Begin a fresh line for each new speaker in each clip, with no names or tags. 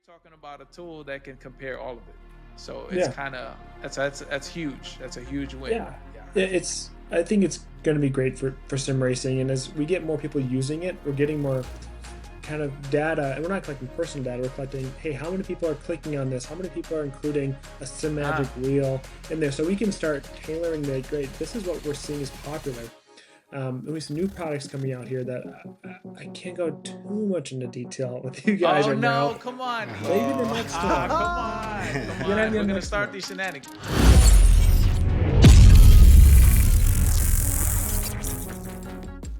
talking about a tool that can compare all of it. So it's kind of that's huge. That's a huge win.
Yeah. I think it's going to be great for sim racing, and as we get more people using it, we're getting more kind of data, and we're not collecting personal data. We're collecting, hey, how many people are clicking on this? How many people are including a sim magic wheel in there? So we can start tailoring the great. This is what we're seeing is popular. There's some new products coming out here that I can't go too much into detail with you guys right now.
Oh no, come on.
Maybe the next time.
Come on. We're going to start these shenanigans.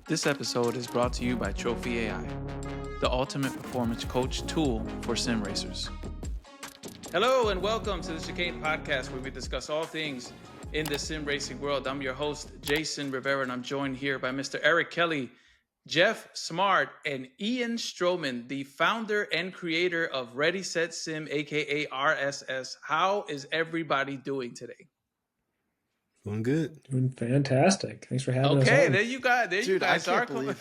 This episode is brought to you by Trophy AI, the ultimate performance coach tool for sim racers. Hello and welcome to the Chicane Podcast, where we discuss all things in the sim racing world. I'm your host, Jason Rivera, and I'm joined here by Mr. Eric Kelly, Jeff Smart, and Ian Stroman, the founder and creator of Ready Set Sim, aka RSS. How is everybody doing today?
Doing good.
Doing fantastic. Thanks for having us on.
Okay, there you go.
Dude, I can't believe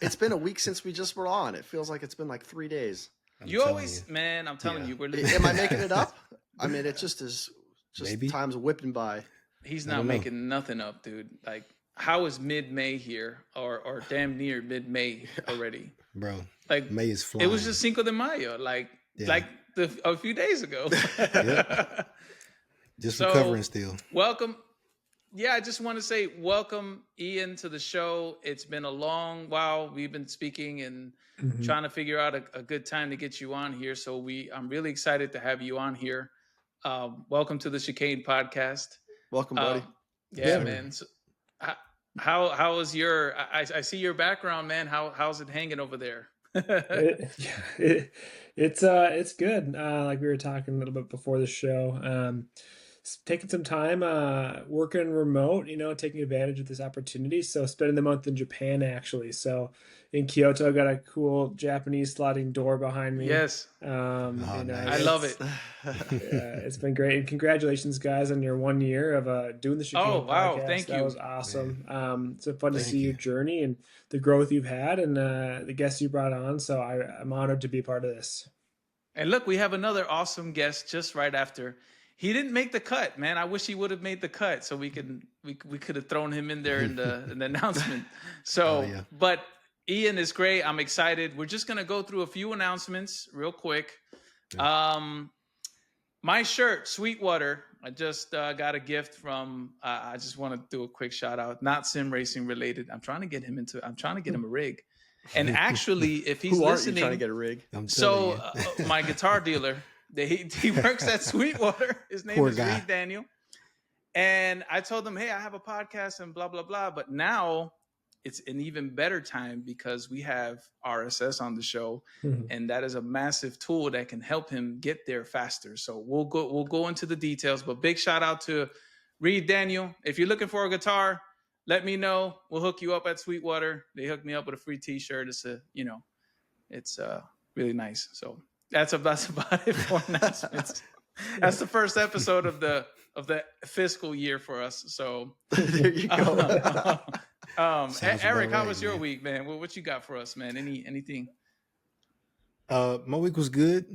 it's been a week since we just were on. It feels like it's been like 3 days.
I'm telling you, we're
Am I making it up? I mean, it just is. Just
Maybe.
Time's whipping by.
He's not making nothing up, dude. Like, how is mid-May here, or damn near mid-May already,
bro?
Like,
May is flying.
It was just Cinco de Mayo, a few days ago.
Just recovering still.
Welcome. Yeah, I just want to say welcome, Ian, to the show. It's been a long while. We've been speaking and trying to figure out a good time to get you on here. So I'm really excited to have you on here. Welcome to the Chicane Podcast.
Welcome, buddy.
Yeah, man. So, how is your? I see your background, man. How's it hanging over there?
It's good. Like we were talking a little bit before the show. Taking some time working remote, taking advantage of this opportunity. So spending the month in Japan, actually. So in Kyoto, got a cool Japanese sliding door behind me.
Yes.
Nice.
I love it.
It's been great. And congratulations, guys, on your 1 year of doing the Chicane podcast.
Thank you.
That was awesome. It's fun to see your journey and the growth you've had and the guests you brought on. So I'm honored to be part of this. And
look, we have another awesome guest just right after. He didn't make the cut, man. I wish he would have made the cut so we could have thrown him in there in the announcement. So, But Ian is great. I'm excited. We're just going to go through a few announcements real quick. My shirt, Sweetwater, I just got a gift from, I just want to do a quick shout out, not sim racing related. I'm trying to get him a rig. And actually, if he's listening,
you trying to get a rig?
So my guitar dealer, he works at Sweetwater. His name is Reed Daniel. And I told him, hey, I have a podcast and blah, blah, blah. But now it's an even better time because we have RSS on the show. And that is a massive tool that can help him get there faster. So we'll go into the details. But big shout out to Reed Daniel. If you're looking for a guitar, let me know. We'll hook you up at Sweetwater. They hooked me up with a free T-shirt. It's really nice. So that's about it for announcements. That's the first episode of the fiscal year for us. So
there you go.
Eric, how was your week, man? What you got for us, man? Anything?
My week was good.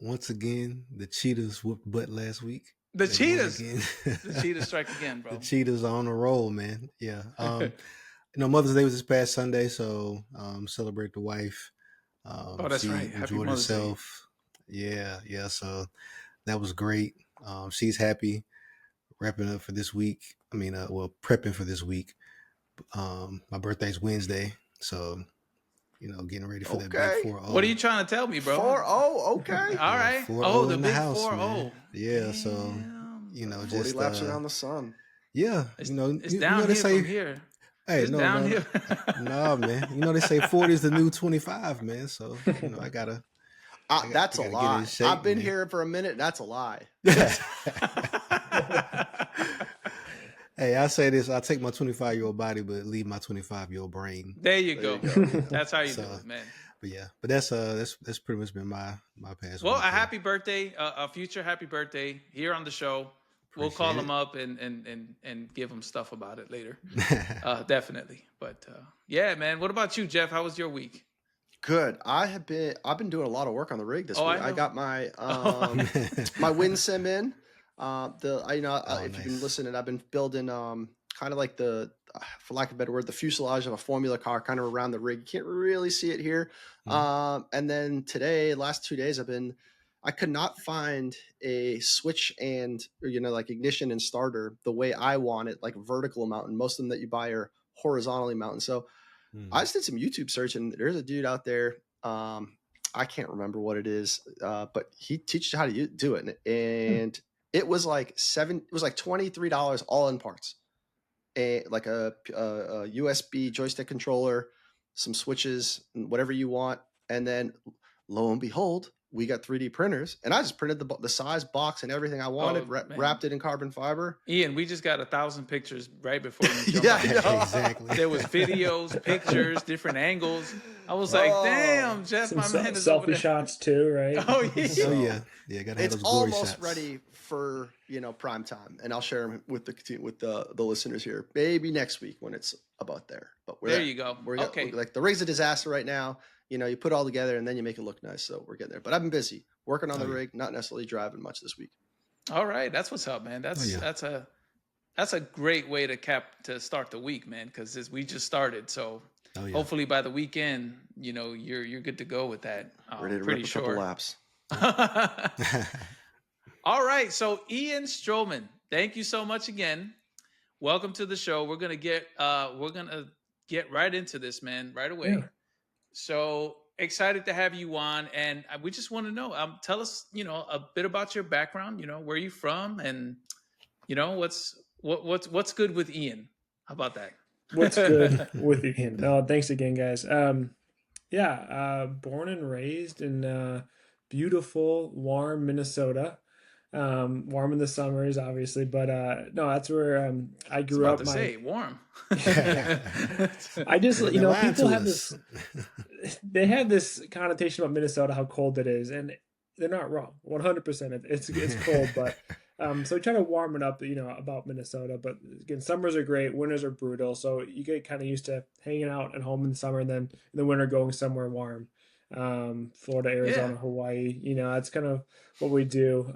Once again, the Cheetahs whooped butt last week.
The Cheetahs strike again, bro.
The Cheetahs are on a roll, man. Yeah. Mother's Day was this past Sunday, so celebrate the wife.
That's right. Happy
enjoyed
Mother's
herself. Day. Yeah. So that was great. She's happy. Wrapping up for this week. Prepping for this week. My birthday's Wednesday, so getting ready for that big 4-0.
What are you trying to tell me, bro?
4-0, okay.
All right.
4-0
the
in
big
the house,
4-0.
man. Yeah, so
40
just
laps around the sun.
Yeah,
it's
down
here from here.
Hey,
it's down here.
No, man. They say 40 is the new 25, man. So I gotta.
That's a lie.
Shape,
I've been here for a minute. That's a lie.
Hey, I say this: I take my 25-year-old body, but leave my 25-year-old brain.
There you go. That's how you do it, man.
But that's pretty much been my past.
Well, a happy birthday, a future happy birthday here on the show. We'll call him up and give him stuff about it later. Definitely. But yeah, man. What about you, Jeff? How was your week?
Good. I've been doing a lot of work on the rig this week. I got my my wind sim in. If you've been listening, I've been building kind of like the, for lack of a better word, the fuselage of a Formula car kind of around the rig. You can't really see it here. And then today, last 2 days, I could not find a switch and, like ignition and starter the way I want it, like vertical mounted. Most of them that you buy are horizontally mounted. So I just did some YouTube search, and there's a dude out there. I can't remember what it is, but he teaches you how to do it. And it was like $23 all in parts. Like a USB joystick controller, some switches, whatever you want. And then lo and behold, we got 3D printers, and I just printed the size box and everything I wanted, wrapped it in carbon fiber.
Ian, we just got 1,000 pictures right before you jumped
Yeah,
exactly.
There was videos, pictures, different angles. I was like, damn, Jeff, my man is over
selfie
there.
shots too, right?
Oh yeah.
Gotta have
It's
those glory
almost
shots.
ready for prime time, and I'll share them with the listeners here. Maybe next week when it's about there. But
there you go.
Okay, like the rig's a disaster right now. You put it all together and then you make it look nice. So we're getting there. But I've been busy working on the rig, not necessarily driving much this week.
All right, that's what's up, man. That's a great way to start the week, man. Because we just started, so hopefully by the weekend, you're good to go with that.
Ready to
pretty
rip a
sure.
couple laps.
All right, so Ian Stroman, thank you so much again. Welcome to the show. We're gonna get right into this, man, right away.
Yeah.
So excited to have you on, and we just want to know. Tell us, a bit about your background. Where you from, and what's good with Ian. How about that?
What's good with Ian? No, thanks again, guys. Born and raised in beautiful, warm Minnesota. Warm in the summers, obviously, but no, that's where I grew up.
Warm.
I just, people have this. They have this connotation about Minnesota, how cold it is, and they're not wrong. 100%, it's cold, but so we try to warm it up, about Minnesota. But again, summers are great, winters are brutal, so you get kind of used to hanging out at home in the summer, and then in the winter going somewhere warm. Florida, Arizona, Hawaii, that's kind of what we do.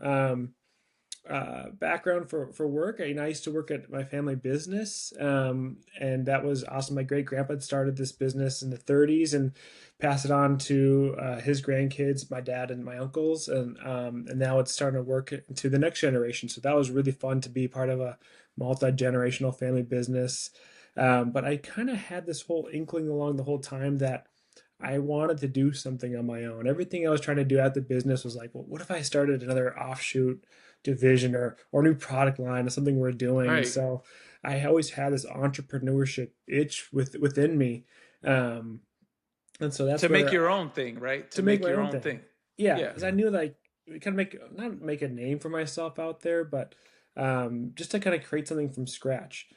Background for work. I used to work at my family business, and that was awesome. My great grandpa had started this business in the 30s and passed it on to his grandkids, my dad and my uncles, and now it's starting to work into the next generation. So that was really fun to be part of a multi-generational family business. But I kind of had this whole inkling along the whole time that I wanted to do something on my own. Everything I was trying to do at the business was like, well, what if I started another offshoot division or new product line or something we're doing?
Right.
So I always had this entrepreneurship itch within me. And so that's
to make your own thing, right? To make your own thing.
Yeah. Because I knew kind of not make a name for myself out there, but just to kind of create something from scratch.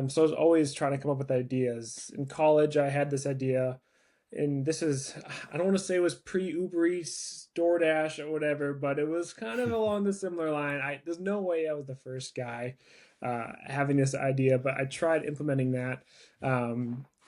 So I was always trying to come up with ideas. In college, I had this idea. And this is, I don't want to say it was pre-Uber Eats, DoorDash, or whatever, but it was kind of along the similar line. There's no way I was the first guy having this idea, but I tried implementing that.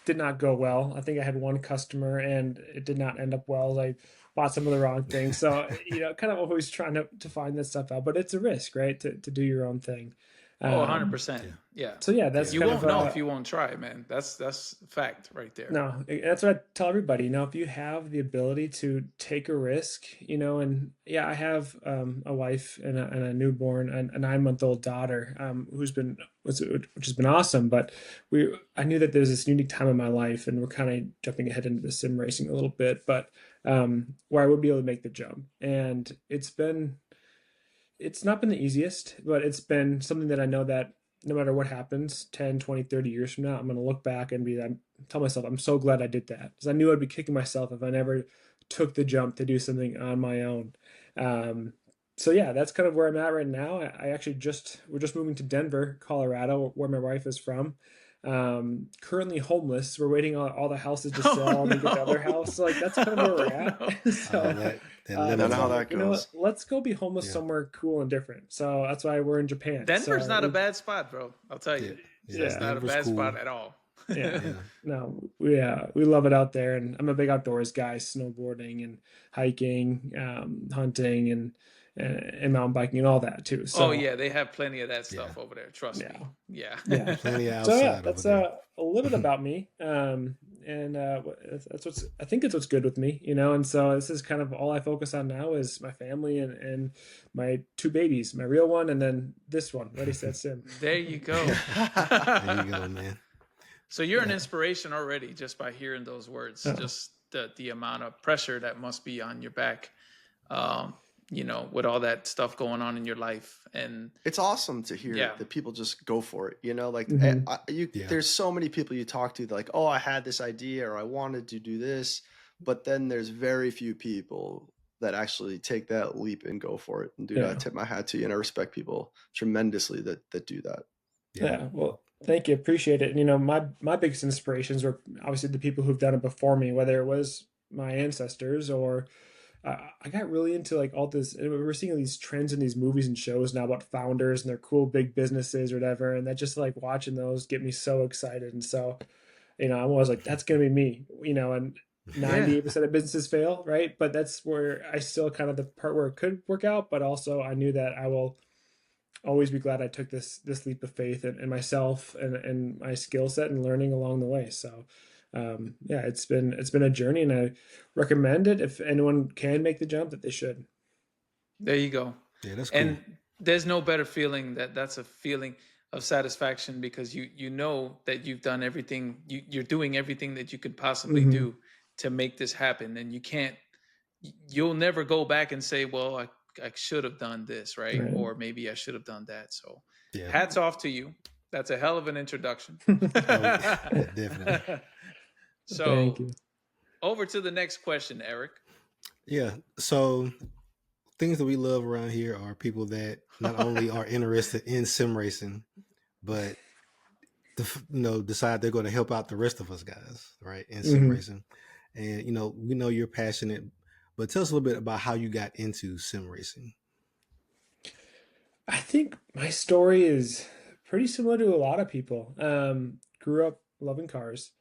Did not go well. I think I had one customer, and it did not end up well. I bought some of the wrong things. So, kind of always trying to find this stuff out. But it's a risk, right, to do your own thing.
100%. Yeah.
So that's
you won't know if you won't try, man. That's fact right there.
No, that's what I tell everybody. If you have the ability to take a risk, and I have a wife and a newborn, a 9-month-old daughter, which has been awesome. But I knew that there's this unique time in my life, and we're kind of jumping ahead into the sim racing a little bit, but where I would be able to make the jump, and it's not been the easiest, but it's been something that I know that no matter what happens 10, 20, 30 years from now, I'm going to look back and tell myself, I'm so glad I did that, because I knew I'd be kicking myself if I never took the jump to do something on my own. That's kind of where I'm at right now. We're just moving to Denver, Colorado, where my wife is from. Currently homeless. We're waiting on all the houses to sell and get the other house. So that's kind of where we're at. So
I know how that goes.
Let's go be homeless somewhere cool and different. So that's why we're in Japan.
Denver's not a bad spot, bro. I'll tell you.
Yeah.
It's not a bad spot at all.
Yeah. No, we love it out there, and I'm a big outdoors guy, snowboarding and hiking, hunting, and mountain biking and all that too. So,
oh yeah, they have plenty of that stuff over there. Trust me. Yeah.
Plenty
So
outside
that's
over
a little bit about me. And that's I think it's what's good with me, And so this is kind of all I focus on now is my family and my 2 babies, my real one, and then this one, Ready, Set, Sim.
There you go.
There you go, man.
So you're an inspiration already just by hearing those words. Just the amount of pressure that must be on your back, with all that stuff going on in your life. And
it's awesome to hear that people just go for it. Like
Mm-hmm.
there's so many people you talk to, like, oh, I had this idea or I wanted to do this, but then there's very few people that actually take that leap and go for it. And dude, I tip my hat to you, and I respect people tremendously that do that.
Yeah. Well, thank you. Appreciate it. And, my biggest inspirations were obviously the people who've done it before me, whether it was my ancestors or I got really into like all this. We're seeing these trends in these movies and shows now about founders and their cool big businesses or whatever. And that just like watching those get me so excited. And so, I'm always like, that's going to be me, and 98% of businesses fail. Right. But that's where I still kind of the part where it could work out. But also I knew that I will always be glad I took this leap of faith in myself and my skill set and learning along the way. So, it's been a journey, and I recommend it if anyone can make the jump that they should.
There you go.
Yeah, that's cool.
And there's no better feeling that's a feeling of satisfaction because you know that you've done everything, you're doing everything that you could possibly do to make this happen, and you'll never go back and say, well, I should have done this, right? Or maybe I should have done that. So hats off to you. That's a hell of an introduction.
Definitely.
So
thank you.
Over to the next question, Eric.
Yeah. So things that we love around here are people that not only are interested in sim racing, but decide they're going to help out the rest of us guys, right? In sim racing. And, we know you're passionate, but tell us a little bit about how you got into sim racing.
I think my story is pretty similar to a lot of people. Grew up loving cars,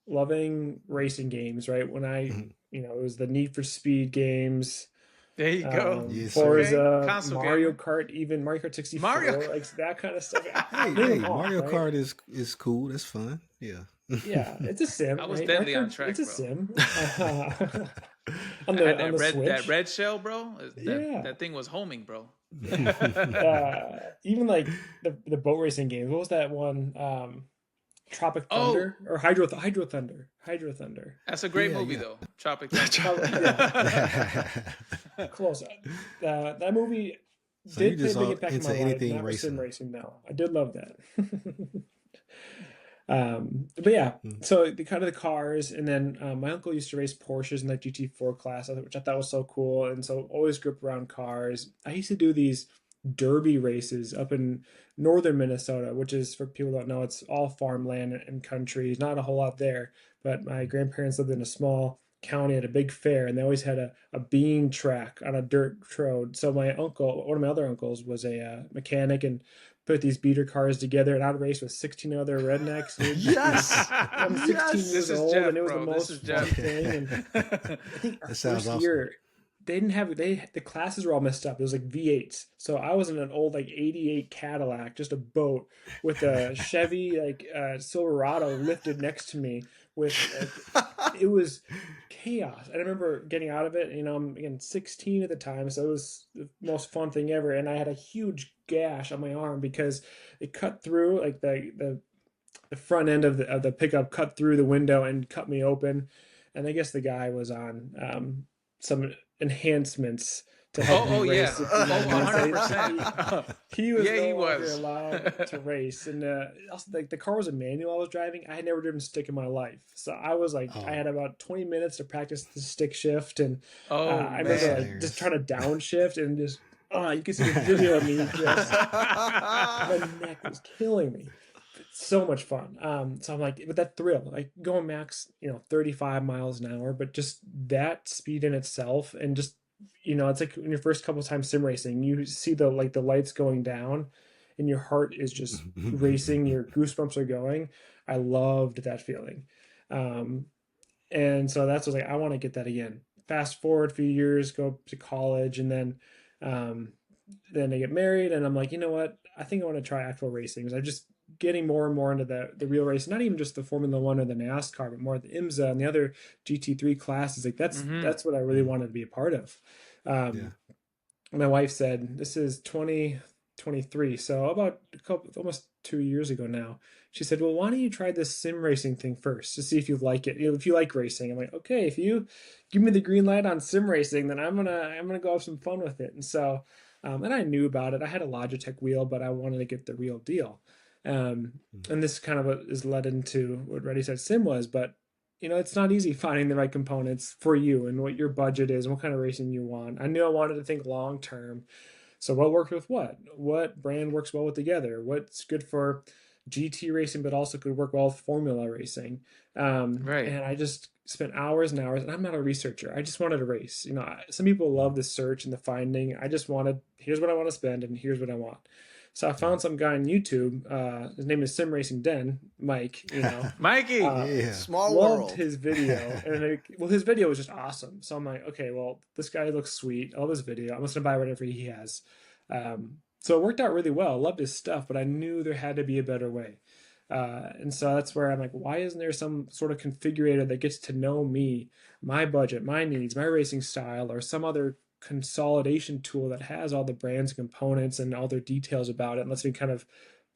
loving racing games, right? When it was the Need for Speed games.
There you go.
Forza, Mario Kart, even Mario Kart 64, like that kind of stuff.
Hey, Mario Kart is cool. That's fun. Yeah.
Yeah, it's a sim.
I was deadly on track,
It's a
bro.
sim.
On that red shell, bro. That thing was homing, bro.
Even like the boat racing games. What was that one? Tropic Thunder or Hydro Thunder.
That's a great movie though. Tropic Thunder.
Close. That movie did play a big impact in my life. Not sim racing. No, I did love that. But yeah, so the kind of the cars, and then my uncle used to race Porsches in that GT4 class, which I thought was so cool, and so always grew up around cars. I used to do these derby races up in northern Minnesota, which is, for people who don't know, it's all farmland and country. Not a whole lot there, but my grandparents lived in a small county at a big fair, and they always had a bean track on a dirt road. So my uncle, one of my other uncles, was a mechanic and put these beater cars together, and I'd race with 16 other rednecks.
Yes,
I'm 16 years old,
Jeff,
and it was
bro.
the most fun thing. And I think our first year, they didn't have the classes were all messed up. It was like V8s, so I was in an old like '88 Cadillac, just a boat with a Chevy Silverado lifted next to me. It was chaos. I remember getting out of it. I'm again 16 at the time, so it was the most fun thing ever. And I had a huge gash on my arm because it cut through, like the front end of the pickup cut through the window and cut me open. And I guess the guy was on some enhancements to help me race.
100%.
He was no longer allowed to race. And also, like, the car was a manual I was driving. I had never driven stick in my life. So I was like, I had about 20 minutes to practice the stick shift. And I remember just trying to downshift and just, you can see the video of me. My neck was killing me. So much fun. So I'm like, but that thrill, like going max, 35 miles an hour, but just that speed in itself, and just, it's like when your first couple of times sim racing, you see the lights going down, and your heart is just racing, your goosebumps are going. I loved that feeling. And so that's what I was like, I want to get that again. Fast forward a few years, go to college, and then I get married, and I'm like, you know what? I think I want to try actual racing. So I'm just getting more and more into the real race, not even just the Formula One or the NASCAR, but more the IMSA and the other GT3 classes. Like that's what I really wanted to be a part of. My wife said, this is 2023, so about almost 2 years ago now. She said, well, why don't you try this sim racing thing first to see if you like it, if you like racing. I'm like, okay, if you give me the green light on sim racing, then I'm gonna go have some fun with it. And so and I knew about it. I had a Logitech wheel, but I wanted to get the real deal. And this kind of is led into what Ready Set Sim was, but it's not easy finding the right components for you and what your budget is and what kind of racing you want. I knew I wanted to think long term. So what works with what? What brand works well with together? What's good for GT racing, but also could work well with Formula racing?
Right.
And I just spent hours and hours, and I'm not a researcher. I just wanted to race. Some people love the search and the finding. I just wanted, here's what I want to spend, and here's what I want. So I found some guy on YouTube. His name is Sim Racing Den, Mike.
Mikey,
small
loved
world.
his video, and his video was just awesome. So I'm like, okay, well, this guy looks sweet. I love his video. I'm just gonna buy whatever he has. So it worked out really well. I loved his stuff, but I knew there had to be a better way. And so that's where I'm like, why isn't there some sort of configurator that gets to know me, my budget, my needs, my racing style, or some other consolidation tool that has all the brands and components and all their details about it and lets me kind of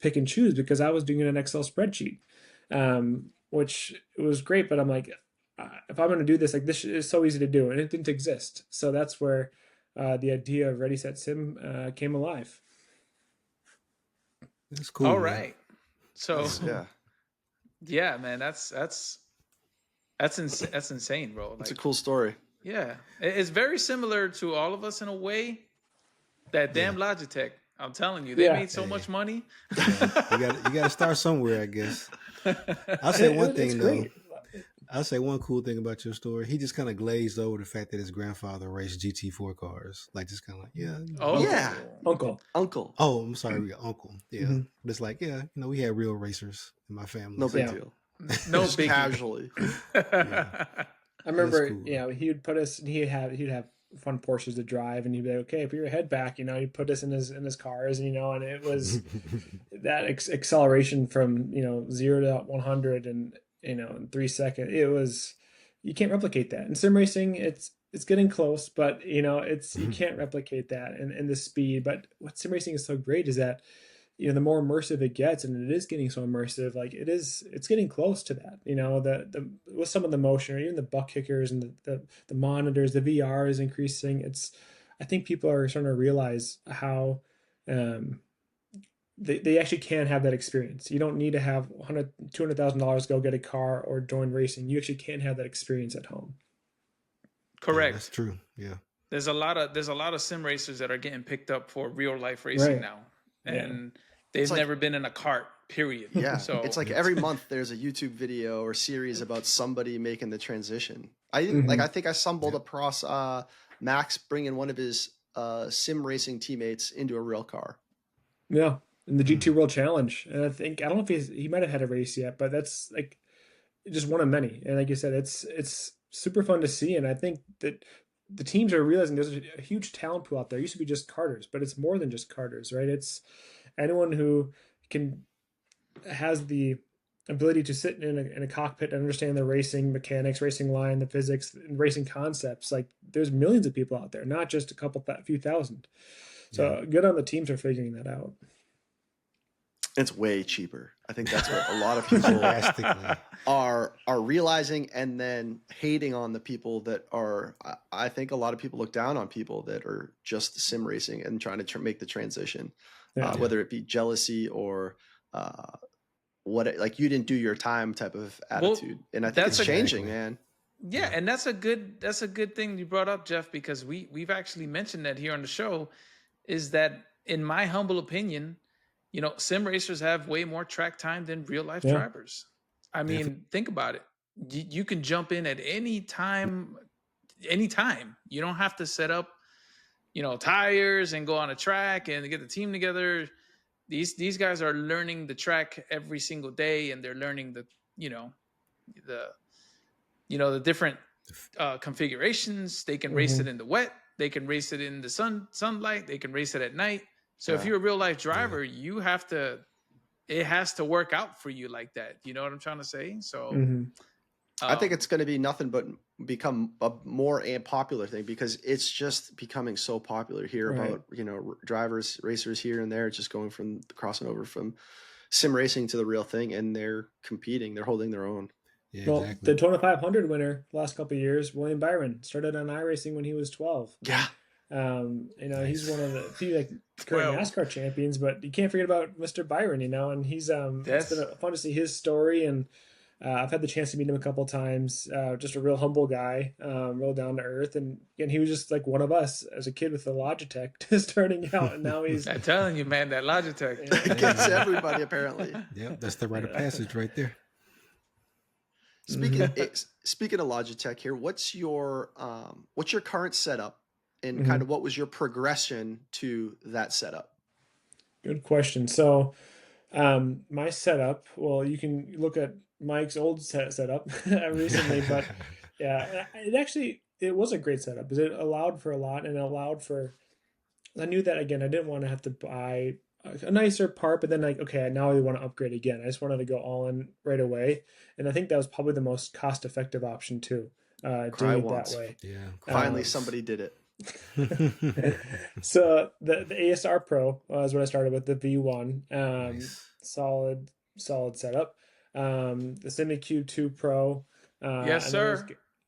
pick and choose, because I was doing it in an Excel spreadsheet, which was great. But I'm like, if I'm going to do this, like this is so easy to do, and it didn't exist. So that's where the idea of Ready Set Sim came alive.
That's cool.
All
man.
right. So yeah, man, that's insane, bro.
It's a cool story.
Yeah, it's very similar to all of us in a way. That damn Logitech, I'm telling you, they made so much money.
You got to start somewhere, I guess. I'll say one thing though. I'll say one cool thing about your story. He just kind of glazed over the fact that his grandfather raced GT4 cars. Like, just kind of like,
Uncle.
Oh, I'm sorry, we got uncle. Yeah, but it's like, we had real racers in my family.
No big deal.
No big
casually.
I remember, cool. He would put us. He'd have fun Porsches to drive, and he'd be like, "Okay, put your head back." He'd put us in his cars, and it was that acceleration from 0 to 100, and in 3 seconds. It was, you can't replicate that. In sim racing, it's getting close, but you can't replicate that and the speed. But what sim racing is so great is that the more immersive it gets, and it is getting so immersive, like it's getting close to that. The with some of the motion, or even the butt kickers and the monitors, the VR is increasing. I think people are starting to realize how they actually can have that experience. You don't need to have $200,000 to go get a car or join racing. You actually can have that experience at home.
Correct.
Yeah, that's true. Yeah.
There's a lot of sim racers that are getting picked up for real life racing now. And they've never been in a cart, period.
Yeah.
So
it's like every month there's a YouTube video or series about somebody making the transition. I think I stumbled across Max bringing one of his sim racing teammates into a real car.
Yeah. In the GT World Challenge. And I don't know if he might have had a race yet, but that's like just one of many. And like you said, it's super fun to see. And I think that the teams are realizing there's a huge talent pool out there. It used to be just karters, but it's more than just karters, right? It's anyone who has the ability to sit in a cockpit and understand the racing mechanics, racing line, the physics, and racing concepts. Like there's millions of people out there, not just a few thousand. So good on the teams for figuring that out.
It's way cheaper. I think that's what a lot of people are realizing, and then hating on the people that are. I think a lot of people look down on people that are just sim racing and trying to make the transition, whether it be jealousy or like you didn't do your time type of attitude. And I think it's changing, man.
Yeah, and that's a good thing you brought up, Jeff, because we've actually mentioned that here on the show, is that in my humble opinion, sim racers have way more track time than real life drivers. I mean, think about it. You can jump in at any time. You don't have to set up, tires and go on a track and get the team together. these guys are learning the track every single day, and they're learning the different configurations. They can race it in the wet. They can race it in the sunlight. They can race it at night. So if you're a real life driver, you have to. It has to work out for you like that. You know what I'm trying to say? So
I think it's going to be nothing but become a more and popular thing, because it's just becoming so popular here about, drivers, racers here and there, just going from crossing over from sim racing to the real thing, and they're competing, they're holding their own.
Yeah, well, exactly. The Daytona 500 winner last couple of years, William Byron, started on iRacing when he was 12.
Yeah.
Nice. He's one of the few current NASCAR champions, but you can't forget about Mr. Byron, and he's it's been fun to see his story, and I've had the chance to meet him a couple of times. Just a real humble guy, real down to earth, and he was just like one of us as a kid with the Logitech, just starting out, and now he's.
I'm telling you, man, that Logitech
it gets everybody apparently.
Yep, that's the rite of passage right there.
Speaking of Logitech here, what's your current setup, and kind of what was your progression to that setup?
Good question. So my setup, well, you can look at Mike's old setup recently, but yeah, it was a great setup because it allowed for a lot, and it allowed for, I knew that, again, I didn't want to have to buy a nicer part, but then now I want to upgrade again. I just wanted to go all in right away. And I think that was probably the most cost effective option too, doing it that way.
Yeah.
Finally, somebody did it.
So the ASR Pro is what I started with, the V1.
Nice.
Solid setup. The CineCube 2 Pro.
Yes, sir.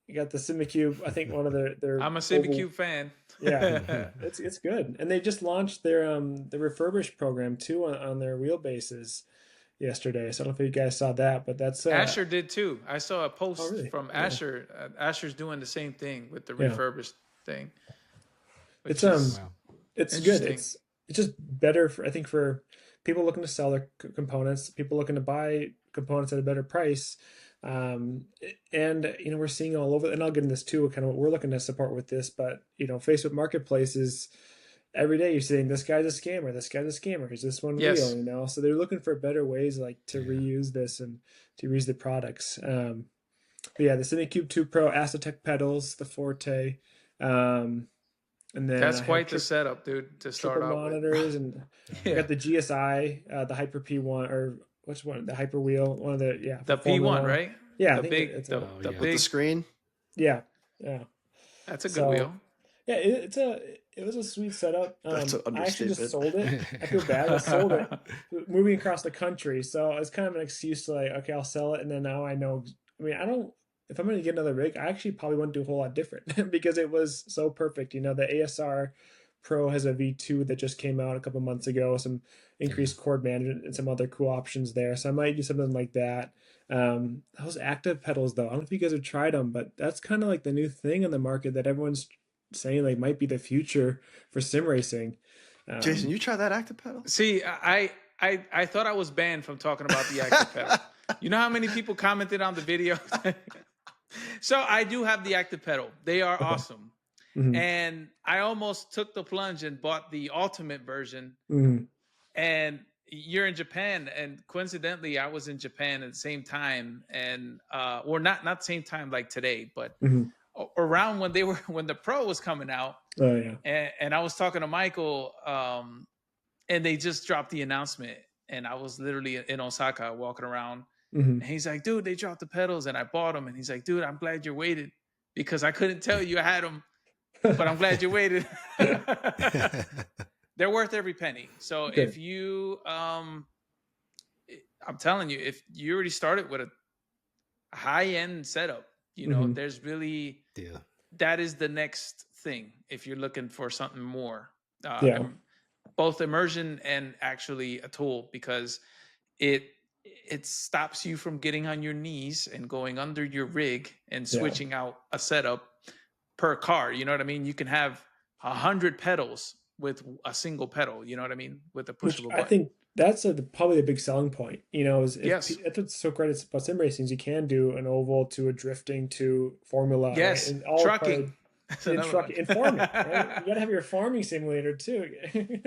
You got the CineCube. I think one of their
I'm a CineCube fan.
Yeah, it's good. And they just launched their the refurbished program too on their wheelbases yesterday. So I don't know if you guys saw that, but that's
Asher did too. I saw a post from Asher. Asher's doing the same thing with the refurbished thing.
It's good. It's just better for people looking to sell their components, people looking to buy components at a better price. And we're seeing all over, and I'll get into this too, kind of what we're looking to support with this, but Facebook Marketplace is every day you're saying this guy's a scammer, is this one real? So they're looking for better ways to reuse this and to reuse the products. But yeah, the CineCube 2 Pro, Acetec pedals, the Forte, and then
that's quite the setup, dude, to start out
monitors with. And I got the GSI, the Hyper P1, or which one? The Hyper Wheel, one of the
the P1, right?
Yeah,
the big, the
with the screen.
Yeah.
That's a good wheel.
Yeah, it was a sweet setup.
I
actually just sold it. I feel bad. I sold it moving across the country, so it's kind of an excuse to I'll sell it, and then now I know. I mean, I don't. If I'm going to get another rig, I actually probably wouldn't do a whole lot different because it was so perfect. The ASR Pro has a V2 that just came out a couple months ago, some increased cord management and some other cool options there. So I might do something like that. Those active pedals, though, I don't know if you guys have tried them, but that's kind of the new thing on the market that everyone's saying might be the future for sim racing.
Jason, you try that active pedal?
See, I thought I was banned from talking about the active pedal. You know how many people commented on the video? So I do have the active pedal. They are awesome. Mm-hmm. And I almost took the plunge and bought the ultimate version.
Mm-hmm.
And you're in Japan, and coincidentally, I was in Japan at the same time, and or not same time like today, but around when the Pro was coming out.
Oh yeah.
And I was talking to Michael, and they just dropped the announcement, and I was literally in Osaka walking around.
Mm-hmm.
And he's like, dude, they dropped the pedals, and I bought them. And he's like, dude, I'm glad you waited because I couldn't tell you I had them, but I'm glad you waited. They're worth every penny. So if you, I'm telling you, if you already started with a high-end setup, there's really, that is the next thing. If you're looking for something more, both immersion and actually a tool, because it stops you from getting on your knees and going under your rig and switching out a setup per car. You know what I mean? You can have 100 pedals with a single pedal. You know what I mean? With a pushable button.
I think that's probably a big selling point.
Yes.
That's what's so great about sim racing. You can do an oval to a drifting to formula.
Yes.
Right? And all
trucking.
farming, right? You gotta have your farming simulator too.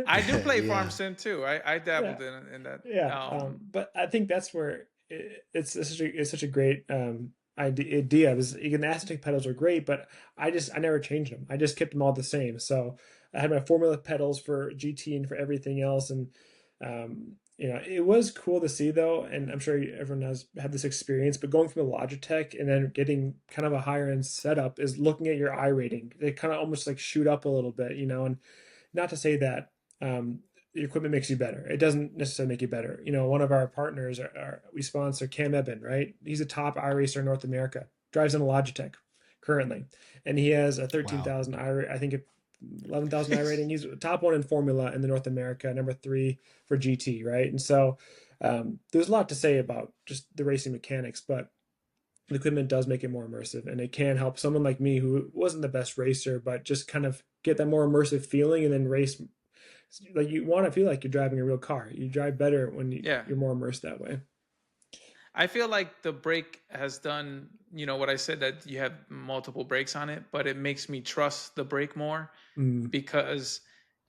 I do play Farm Sim too. I dabbled in that.
Yeah, but I think that's where it's such a great idea. The acetic pedals are great, but I never changed them. I just kept them all the same. So I had my formula pedals for GT and for everything else, and it was cool to see though, and I'm sure everyone has had this experience, but going from the Logitech and then getting kind of a higher end setup is looking at your iRating. They kind of almost like shoot up a little bit, and not to say that your equipment makes you better. It doesn't necessarily make you better. One of our partners, we sponsor Cam Eben, right? He's a top iRacer in North America, drives on a Logitech currently, and he has a 13,000 I think 11,000 iRating. He's top one in Formula in the North America, number 3 for GT, right? And so there's a lot to say about just the racing mechanics, but the equipment does make it more immersive, and it can help someone like me who wasn't the best racer, but just kind of get that more immersive feeling and then race. Like, you want to feel like you're driving a real car. You drive better when you're more immersed that way.
I feel like the brake has done, what I said, that you have multiple brakes on it, but it makes me trust the brake more because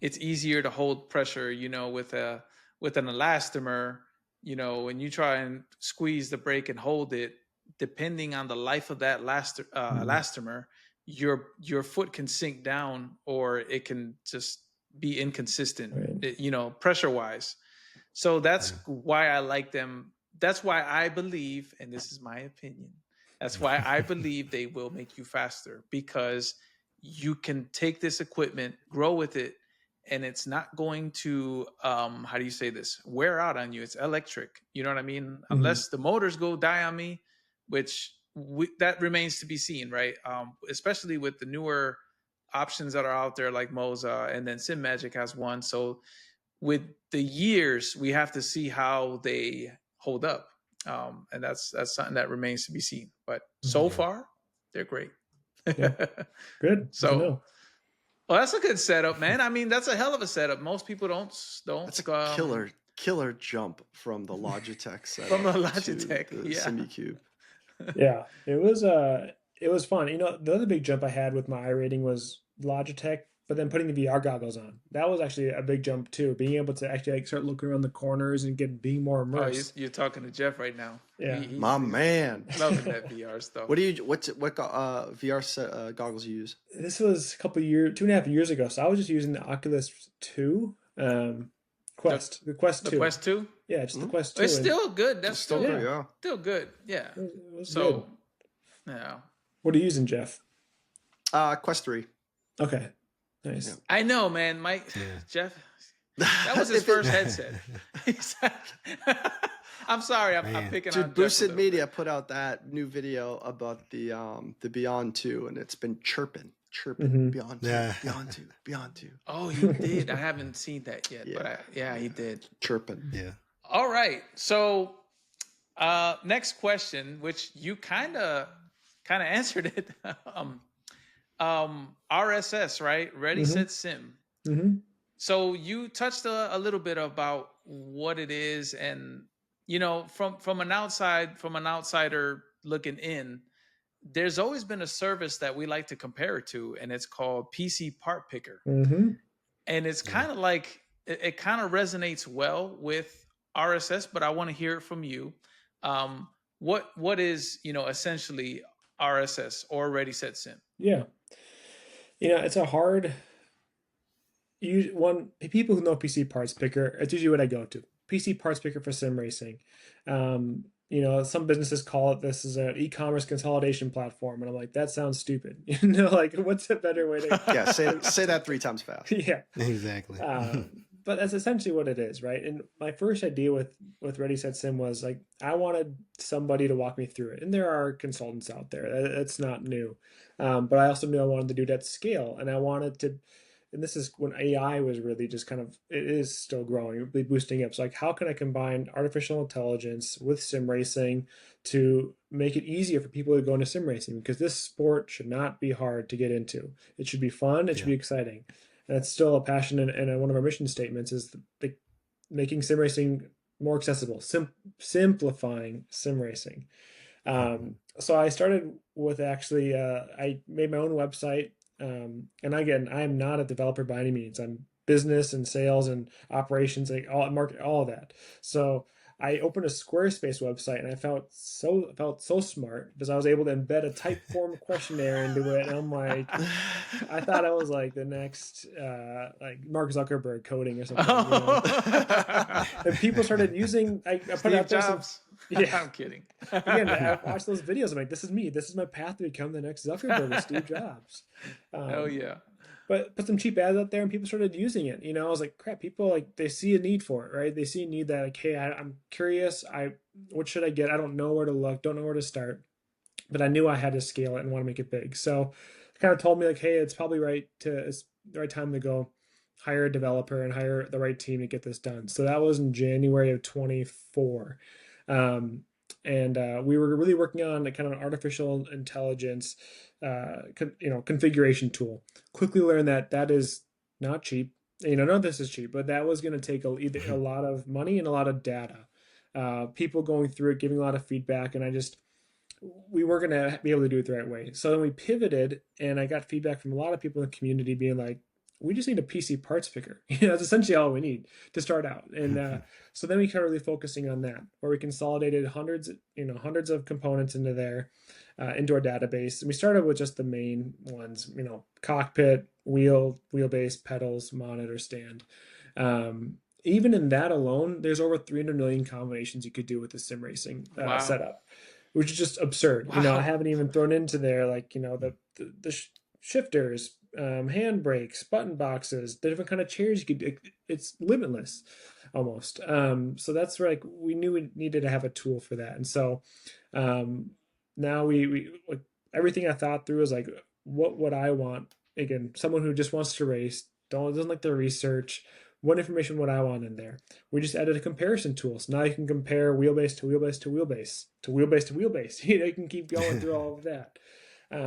it's easier to hold pressure, with an elastomer, when you try and squeeze the brake and hold it, depending on the life of that elastomer, your foot can sink down, or it can just be inconsistent, right. Pressure wise. So that's why I like them. That's why I believe, and this is my opinion, that's why I believe they will make you faster, because you can take this equipment, grow with it, and it's not going to, how do you say this, wear out on you. It's electric. You know what I mean? Unless the motors go die on me, which that remains to be seen, right? Especially with the newer options that are out there like Moza, and then SimMagic has one. So with the years, we have to see how they hold up, and that's something that remains to be seen. But so far, they're great.
Good.
So, well, that's a good setup, man. I mean, that's a hell of a setup. Most people don't.
That's a killer jump from the Logitech setup.
From the Logitech,
to the SimiCube.
Yeah, it was fun. The other big jump I had with my iRating was Logitech, but then putting the VR goggles on. That was actually a big jump too. Being able to actually start looking around the corners and being more immersed.
Oh, you're talking to Jeff right now.
Yeah,
my man,
loving that VR stuff.
What VR goggles you use?
This was a couple years, 2.5 years ago. So I was just using the Oculus 2 Quest, the Quest 2.
The Quest 2?
Yeah, just the Quest 2.
It's still good. That's still
good. Yeah,
still good. Yeah.
It was
so,
good.
Yeah.
What are you using, Jeff?
Quest 3.
Okay. Nice.
Yeah. I know, man. Jeff, that was his first headset. I'm sorry, I'm picking on
Boosted Media put out that new video about the Beyond 2, and it's been chirping Beyond 2.
Oh, he did. I haven't seen that yet, but he did.
Chirping.
Yeah.
All right. So, next question, which you kind of answered it. RSS, right? Ready, Set, Sim. So you touched a little bit about what it is, and from an outsider looking in, there's always been a service that we like to compare it to, and it's called PC Part Picker. And it's kind of like it kind of resonates well with RSS, but I want to hear it from you. What is essentially RSS, or Ready, Set, Sim?
Yeah. It's a hard. People who know PC Parts Picker, it's usually what I go to. PC Parts Picker for sim racing. Some businesses call it, this is an e-commerce consolidation platform, and I'm like, that sounds stupid. Like, what's a better way to?
Yeah, say that 3 times fast.
Yeah,
exactly.
But that's essentially what it is, right? And my first idea with Ready, Set, Sim was like, I wanted somebody to walk me through it. And there are consultants out there. That's not new. But I also knew I wanted to do it at scale. And I wanted to, and this is when AI was really just it is still growing, really boosting up. So like, how can I combine artificial intelligence with sim racing to make it easier for people to go into sim racing? Because this sport should not be hard to get into. It should be fun. It should be exciting. And it's still a passion, and one of our mission statements is making sim racing more accessible, simplifying sim racing. So I started with I made my own website. And again, I am not a developer by any means. I'm business and sales and operations, like all market, all of that. So I opened a Squarespace website, and I felt so smart because I was able to embed a type form questionnaire into it. And I'm like, I thought I was like the next like Mark Zuckerberg coding or something. And people started using. I put out there some.
Yeah, I'm kidding.
Again, I watched those videos. I'm like, this is me. This is my path to become the next Zuckerberg or Steve Jobs.
Hell yeah.
But put some cheap ads out there, and people started using it. I was like, crap, people like, they see a need for it, right? They see a need that, like, hey, I'm curious. What should I get? I don't know where to look, don't know where to start, but I knew I had to scale it and want to make it big. So it kind of told me like, hey, it's probably it's the right time to go hire a developer and hire the right team to get this done. So that was in January of 24. And we were really working on a kind of an artificial intelligence, configuration tool. Quickly learned that is not cheap. None of this is cheap, but that was going to take a lot of money and a lot of data. People going through it, giving a lot of feedback, and we weren't going to be able to do it the right way. So then we pivoted, and I got feedback from a lot of people in the community being like, we just need a PC parts picker. That's essentially all we need to start out. And so then we started really focusing on that, where we consolidated hundreds of components into our database. And we started with just the main ones, cockpit, wheelbase, pedals, monitor, stand. Even in that alone, there's over 300 million combinations you could do with the sim racing setup, which is just absurd.
Wow.
I haven't even thrown into there the shifters, hand brakes, button boxes, the different kind of chairs you could do. It's limitless almost. So that's where we knew we needed to have a tool for that. And so now we everything I thought through is like, what would I want? Again, someone who just wants to race, doesn't like the research. What information would I want in there? We just added a comparison tool. So now you can compare wheelbase to wheelbase to wheelbase to wheelbase to wheelbase. You can keep going through all of that.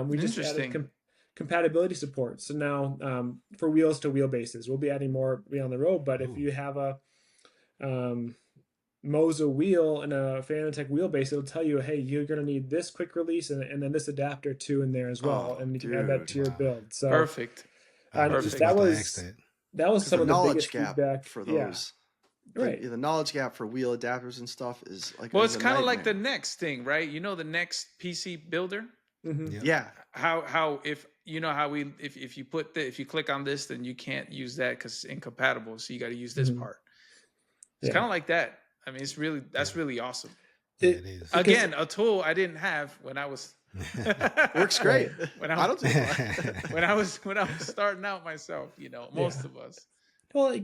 We just added compatibility support. So now for wheels to wheelbases, we'll be adding more down the road. But if you have a Moza wheel and a Fanatec wheelbase, it'll tell you, hey, you're going to need this quick release and then this adapter too in there as well. And you can add that to your build. So
perfect.
That was some of the biggest feedback
for those.
Yeah. Right.
The knowledge gap for wheel adapters and stuff is like,
well, it's kind of like the next thing, right? The next PC builder.
Mm-hmm.
Yeah.
How if if you click on this, then you can't use that because it's incompatible. So you got to use this part. It's kind of like that. I mean, that's really awesome.
It is.
Again, a tool I didn't have when I was
works great.
when I was starting out myself, most of us.
Well,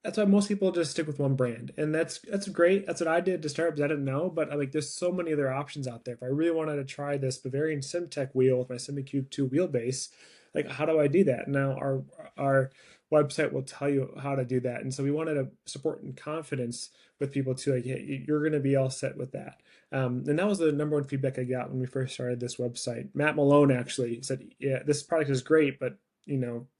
that's why most people just stick with one brand, and that's great. That's what I did to start because I didn't know, but there's so many other options out there. If I really wanted to try this Bavarian SimTech wheel with my SimiCube 2 wheelbase, how do I do that? Now our website will tell you how to do that, and so we wanted to support and confidence with people too. Hey, you're going to be all set with that. And that was the number one feedback I got when we first started this website. Matt Malone actually said, "Yeah, this product is great, but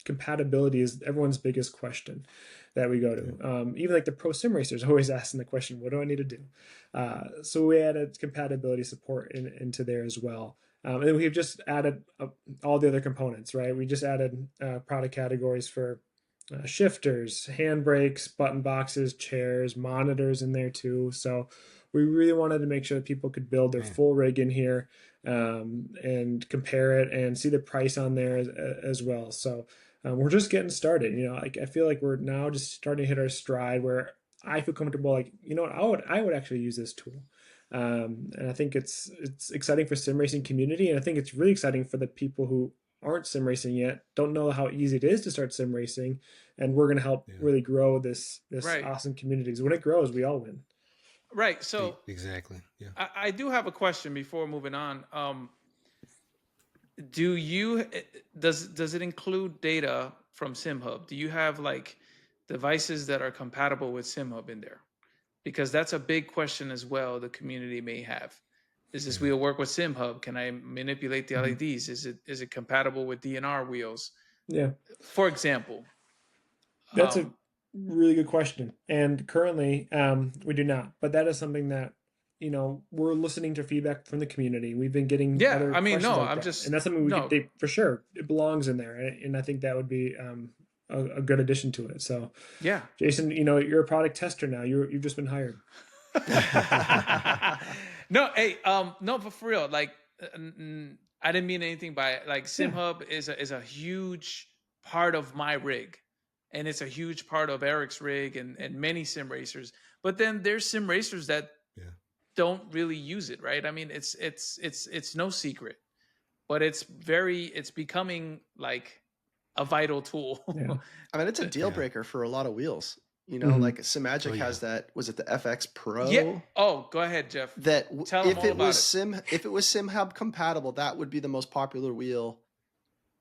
compatibility is everyone's biggest question that we go to. Even the pro sim racers always asking the question, what do I need to do? So we added compatibility support into there as well. And then we've just added all the other components, right? We just added product categories for shifters, hand brakes, button boxes, chairs, monitors in there too. So we really wanted to make sure that people could build their full rig in here and compare it and see the price on there as well. So we're just getting started. I feel like we're now just starting to hit our stride where I feel comfortable. I would actually use this tool. And I think it's exciting for sim racing community. And I think it's really exciting for the people who aren't sim racing yet, don't know how easy it is to start sim racing. And we're going to help really grow this awesome community. Because when it grows, we all win.
Right. So
exactly. Yeah.
I do have a question before moving on. Does it include data from SimHub? Do you have devices that are compatible with SimHub in there? Because that's a big question as well. The community may have. Does this wheel work with SimHub? Can I manipulate the LEDs? Is it compatible with DNR wheels?
Yeah.
For example.
That's a really good question. And currently, we do not. But that is something that, we're listening to feedback from the community. We've been getting other questions and that's something for sure it belongs in there, and I think that would be a good addition to it. So
yeah,
Jason, you're a product tester now. You've just been hired.
No, hey, no, but for real, like, I didn't mean anything by it. Like, SimHub is a huge part of my rig, and it's a huge part of Eric's rig and many sim racers. But then there's sim racers that don't really use it, right? I mean, it's no secret, but it's becoming like a vital tool.
Yeah.
I mean, it's a deal breaker for a lot of wheels. Like SimMagic has that. Was it the FX Pro?
Yeah. Oh, go ahead, Jeff.
That if it was SimHub compatible, that would be the most popular wheel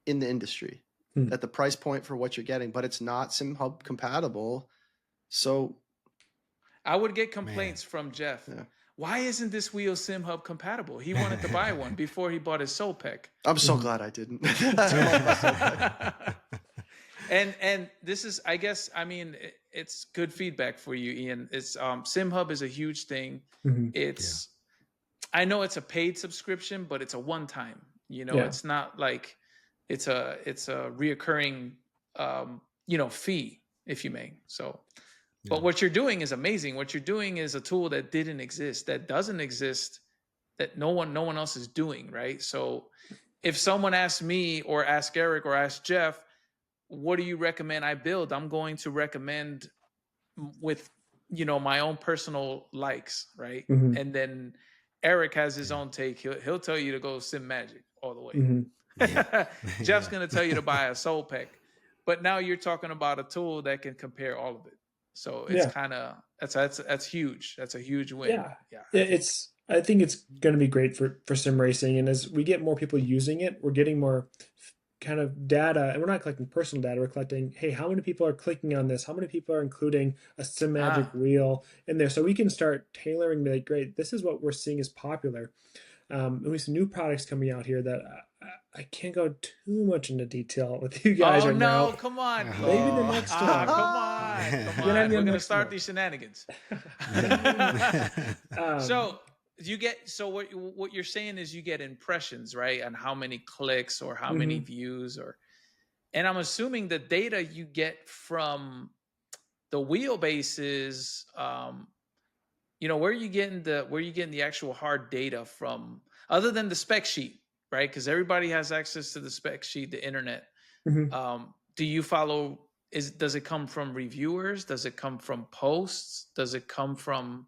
in the industry at the price point for what you're getting. But it's not SimHub compatible, so
I would get complaints from Jeff. Yeah. Why isn't this wheel SimHub compatible? He wanted to buy one before he bought his Solpec.
I'm so glad I didn't.
And this is, I guess, I mean, it's good feedback for you, Ian. It's SimHub is a huge thing. It's I know it's a paid subscription, but it's a one-time. It's not like it's a reoccurring fee, if you may. So. But what you're doing is amazing. What you're doing is a tool that didn't exist, that doesn't exist, that no one else is doing, right? So if someone asks me or ask Eric or ask Jeff, what do you recommend I build? I'm going to recommend with, my own personal likes, right? And then Eric has his own take. He'll tell you to go SimMagic all the way. Jeff's going to tell you to buy a Solpec. But now you're talking about a tool that can compare all of it. So it's kind of that's huge. That's a huge win.
Yeah. I think it's going to be great for sim racing, and as we get more people using it, we're getting more kind of data, and we're not collecting personal data. We're collecting, hey, how many people are clicking on this? How many people are including a SimMagic wheel in there? So we can start tailoring. Like, great, this is what we're seeing is popular. And we have some new products coming out here that I can't go too much into detail with you guys right now.
Oh, no, come on.
Maybe the next one.
Come on. We're going to start these shenanigans. So what you're saying is you get impressions, right? And how many clicks or how many views and I'm assuming the data you get from the wheelbases, where are you getting the actual hard data from, other than the spec sheet, right? Because everybody has access to the spec sheet, the internet. Do you follow? Does it come from reviewers? Does it come from posts? Does it come from,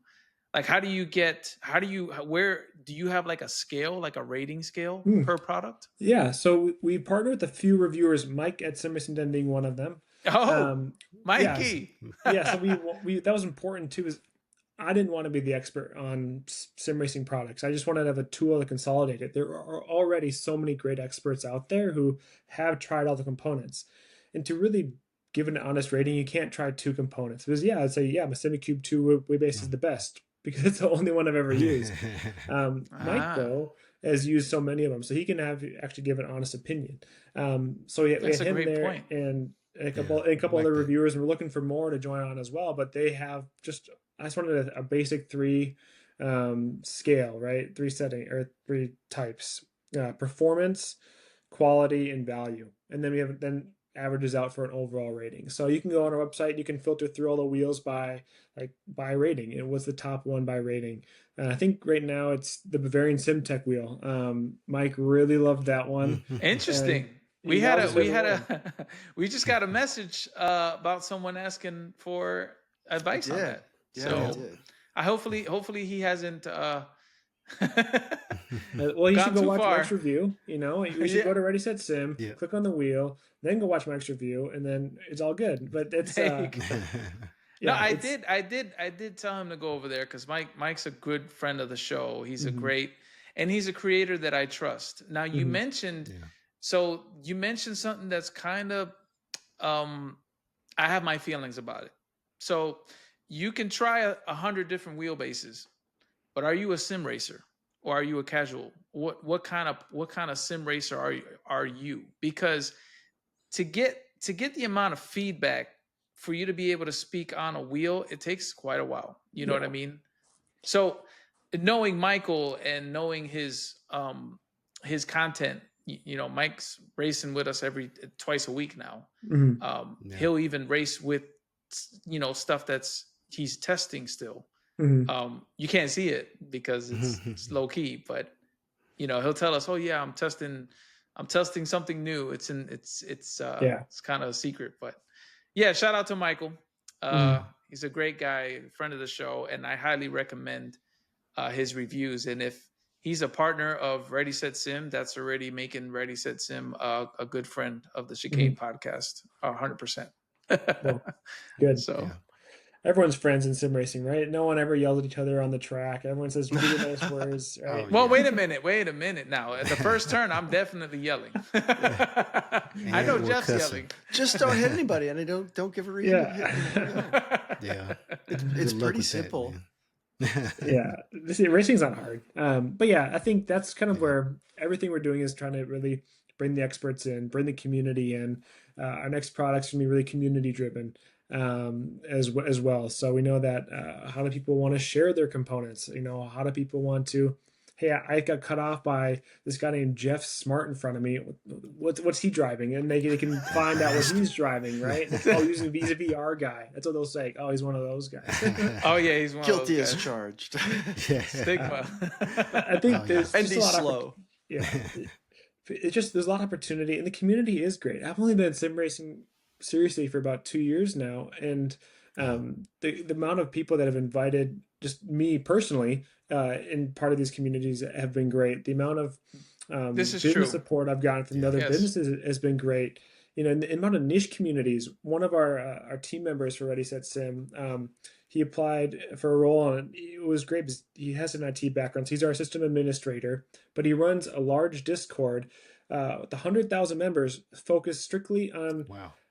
like, where do you have like a scale, like a rating scale per product?
Yeah, so we partnered with a few reviewers, Mike at Sim Racing Den being one of them.
Mikey.
So we that was important too. Is I didn't want to be the expert on sim racing products. I just wanted to have a tool to consolidate it. There are already so many great experts out there who have tried all the components. And to really give an honest rating, you can't try two components. Because I'd say, my SemiCube 2 Wheelbase is the best because it's the only one I've ever used. Mike, though, has used so many of them, so he can actually give an honest opinion. So we had him there point. And a couple other reviewers, and we're looking for more to join on as well. But they have I just wanted a basic 3 scale, right? 3 types: performance, quality, and value. And then we have averages out for an overall rating. So you can go on our website, you can filter through all the wheels by rating, and what's the top one by rating. And I think right now it's the Bavarian SimTech wheel. Mike really loved that one.
Interesting. We just got a message about someone asking for advice on that.
Yeah,
so hopefully he hasn't
well, you should go watch Mike's review. You should go to Ready Set Sim, click on the wheel, then go watch Mike's review, and then it's all good. But it's
I did tell him to go over there because Mike's a good friend of the show. He's he's a creator that I trust. Now you mentioned something that's kind of I have my feelings about it. So you can try 100 different wheelbases, but are you a sim racer or are you a casual? What kind of sim racer are you? Because to get the amount of feedback for you to be able to speak on a wheel, it takes quite a while. You know what I mean? So knowing Michael and knowing his content, Mike's racing with us twice a week now. He'll even race with, stuff he's testing still. You can't see it because it's low key, but he'll tell us, oh yeah, I'm testing something new. It's kind of a secret, but yeah, shout out to Michael. He's a great guy, friend of the show, and I highly recommend his reviews. And if he's a partner of Ready Set Sim, that's already making Ready Set Sim a good friend of the Chicane podcast, 100%.
Well, good.
So
everyone's friends in sim racing, right? No one ever yells at each other on the track. Everyone says really nice words. Right?
Well, wait a minute. Now, at the first turn, I'm definitely yelling. I know Jeff's yelling.
Just don't hit anybody, and I don't give a reason.
Yeah.
It's pretty simple.
Yeah, racing's not hard. But yeah, I think that's kind of where everything we're doing is trying to really bring the experts in, bring the community in. Our next product's gonna be really community driven as well. So we know that how do people want to share their components? How do people want to? Hey, I got cut off by this guy named Jeff Smart in front of me. What's he driving? And they can find out what he's driving, right? He's a VR guy. That's what they'll say. Oh, he's one of those guys.
Oh yeah, he's one
guilty
of those
as charged.
Stigma.
I think there's
and
just
he's
a lot
slow.
It's just there's a lot of opportunity, and the community is great. I've only been sim racing seriously for about 2 years now, and the amount of people that have invited just me personally in part of these communities have been great. The amount of business support I've gotten from other businesses has been great. And the amount of niche communities. One of our team members for Ready Set Sim, he applied for a role, and it was great because he has an IT background. So he's our system administrator, but he runs a large Discord with 100,000 members focused strictly on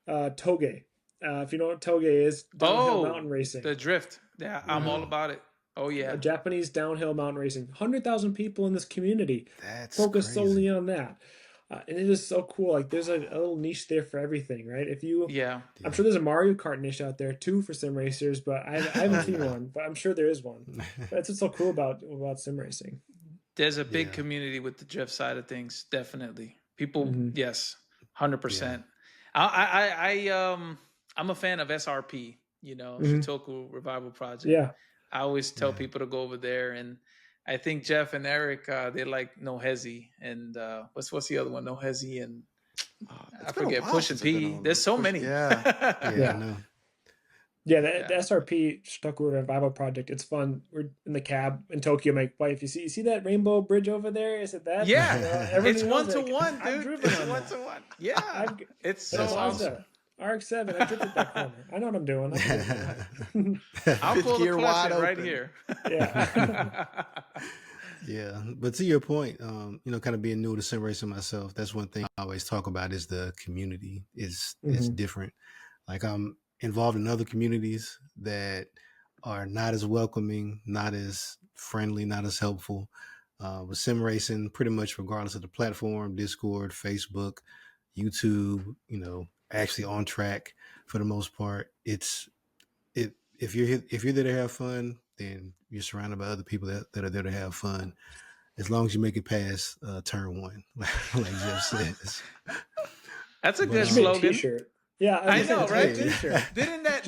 toge. If you know what toge is, downhill mountain racing.
The drift. Yeah, I'm all about it. Oh yeah,
Japanese downhill mountain racing. 100,000 people in this community focused solely on that, and it is so cool. Like there's a little niche there for everything, right? I'm sure there's a Mario Kart niche out there too for sim racers, but I haven't seen one. But I'm sure there is one. That's what's so cool about sim racing.
There's a big community with the drift side of things. Definitely, people. Yes, 100%. I'm a fan of SRP. Shitoku Revival Project.
Yeah.
I always tell people to go over there, and I think Jeff and Eric they like No Hezi, and what's the other one? No Hezi, and I forget Push and P. There's so many.
The SRP Shitoku Revival Project. It's fun. We're in the cab in Tokyo. Make wife. You see that rainbow bridge over there? Is it that?
Yeah, it's 1-to-1, dude. It's 1-to-1. Yeah, it's so awesome.
RX-7, I drifted that corner. I know what I'm doing.
I'll pull the clutch right here.
Yeah, but to your point, kind of being new to sim racing myself, that's one thing I always talk about is the community is different. Like I'm involved in other communities that are not as welcoming, not as friendly, not as helpful. With sim racing, pretty much regardless of the platform, Discord, Facebook, YouTube, actually on track for the most part. If you're there to have fun, then you're surrounded by other people that are there to have fun, as long as you make it past turn one, like Jeff says.
That's a good slogan.
T-shirt. Yeah,
I know, right? Didn't that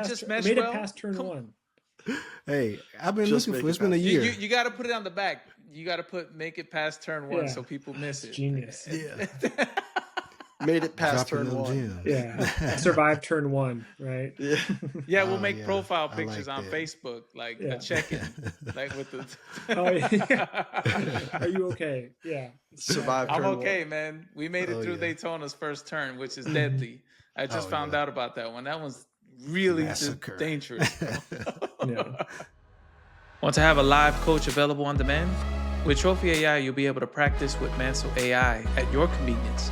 just mesh well?
Made it past turn one.
Hey, I've been looking for it's been a year.
You got to put it on the back. You got to make it past turn one so people miss it.
Genius.
Yeah.
Made it past turn one.
Yeah. Survived turn one, right?
Yeah, we'll make profile pictures on Facebook, like a check-in, like with the.
Are you okay? Yeah.
Survived.
I'm okay, man. We made it through Daytona's first turn, which is deadly. I just found out about that one. That one's really dangerous. Want to have a live coach available on demand? With Trophy AI, you'll be able to practice with Mansell AI at your convenience.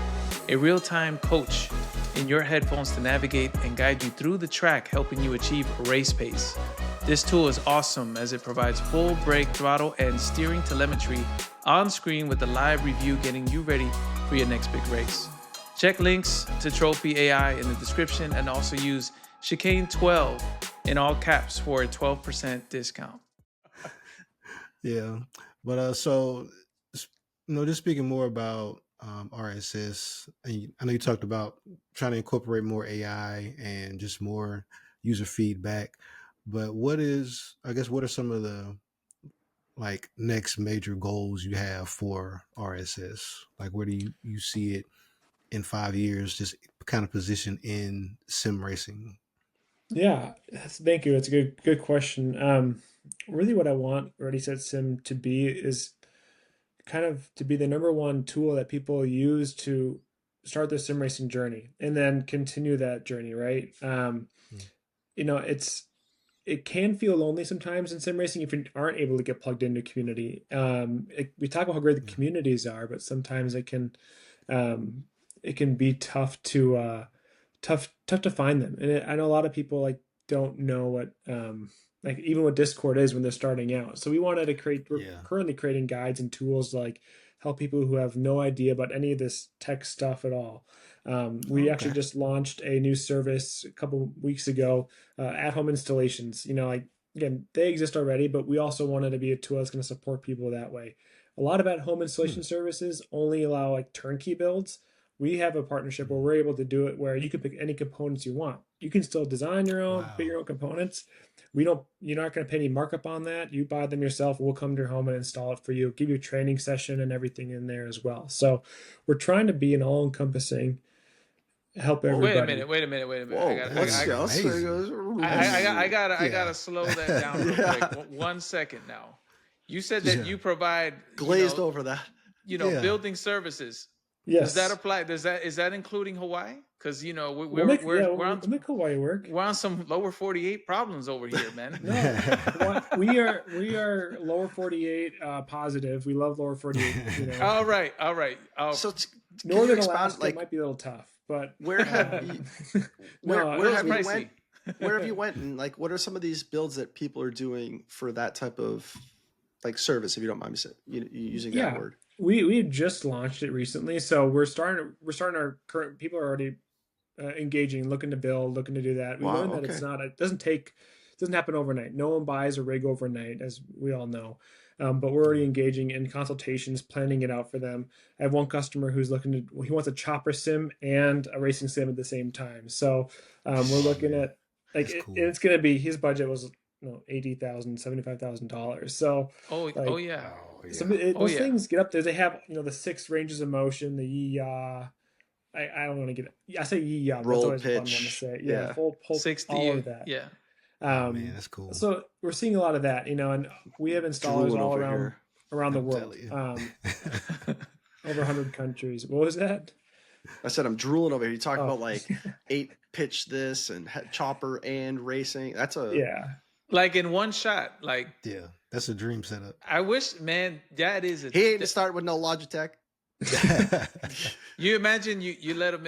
A real-time coach in your headphones to navigate and guide you through the track, helping you achieve race pace. This tool is awesome as it provides full brake, throttle, and steering telemetry on screen with the live review getting you ready for your next big race. Check links to Trophy AI in the description and also use Chicane12 in all caps for a 12% discount.
Yeah, but so just speaking more about RSS, and I know you talked about trying to incorporate more AI and just more user feedback. But what are some of the like next major goals you have for RSS? Like, where do you see it in 5 years? Just kind of position in sim racing.
Yeah, thank you. It's a good question. Really, what I want Ready Set Sim to be is kind of to be the number one tool that people use to start their sim racing journey and then continue that journey, right?
Mm.
It can feel lonely sometimes in sim racing if you aren't able to get plugged into a community. We talk about how great the communities are, but sometimes um, it can be tough to find them. And I know a lot of people like don't know what like even what Discord is when they're starting out. So we wanted to we're currently creating guides and tools to like help people who have no idea about any of this tech stuff at all. We actually just launched a new service a couple weeks ago, at-home installations. Like again, they exist already, but we also wanted to be a tool that's going to support people that way. A lot of at-home installation services only allow like turnkey builds. We have a partnership where we're able to do it where you can pick any components you want. You can still design your own, pick your own components. You're not going to pay any markup on that. You buy them yourself. We'll come to your home and install it for you, give you a training session and everything in there as well. So we're trying to be an all-encompassing help everybody.
Wait a minute.
Whoa,
I gotta slow that down real quick. 1 second now. You said that you provide
glazed over that.
Building services.
Yes.
Does that apply? Is that including Hawaii? Because we'll
make Hawaii work.
We're on some lower 48 problems over here, man.
No, we are lower 48 positive. We love lower 48.
All right.
So
Northern Alaska might be a little tough, but
where have you where have you went and like what are some of these builds that people are doing for that type of like service? If you don't mind me using that word.
We just launched it recently, so we're starting our current people are already engaging, looking to build, looking to do that. We learned that it doesn't happen overnight. No one buys a rig overnight, as we all know. But we're already engaging in consultations, planning it out for them. I have one customer who's he wants a chopper sim and a racing sim at the same time. So we're looking at and it's going to be, his budget was $80,000, $75,000. So those things get up there. They have the 6 ranges of motion, the yee-yaw. I don't want to get it. I say yee-yaw.
Roll,
that's always
pitch.
a fun one to say. Yeah, full
60,
all of that.
Yeah.
Man, that's cool.
So we're seeing a lot of that, and we have installers all around the world. Over 100 countries. What was that?
I said I'm drooling over here. You talk about like 8 pitch this and chopper and racing. That's
like in one shot. Like
that's a dream setup.
I wish, man. That is
he ain't to start with no Logitech.
You imagine you let them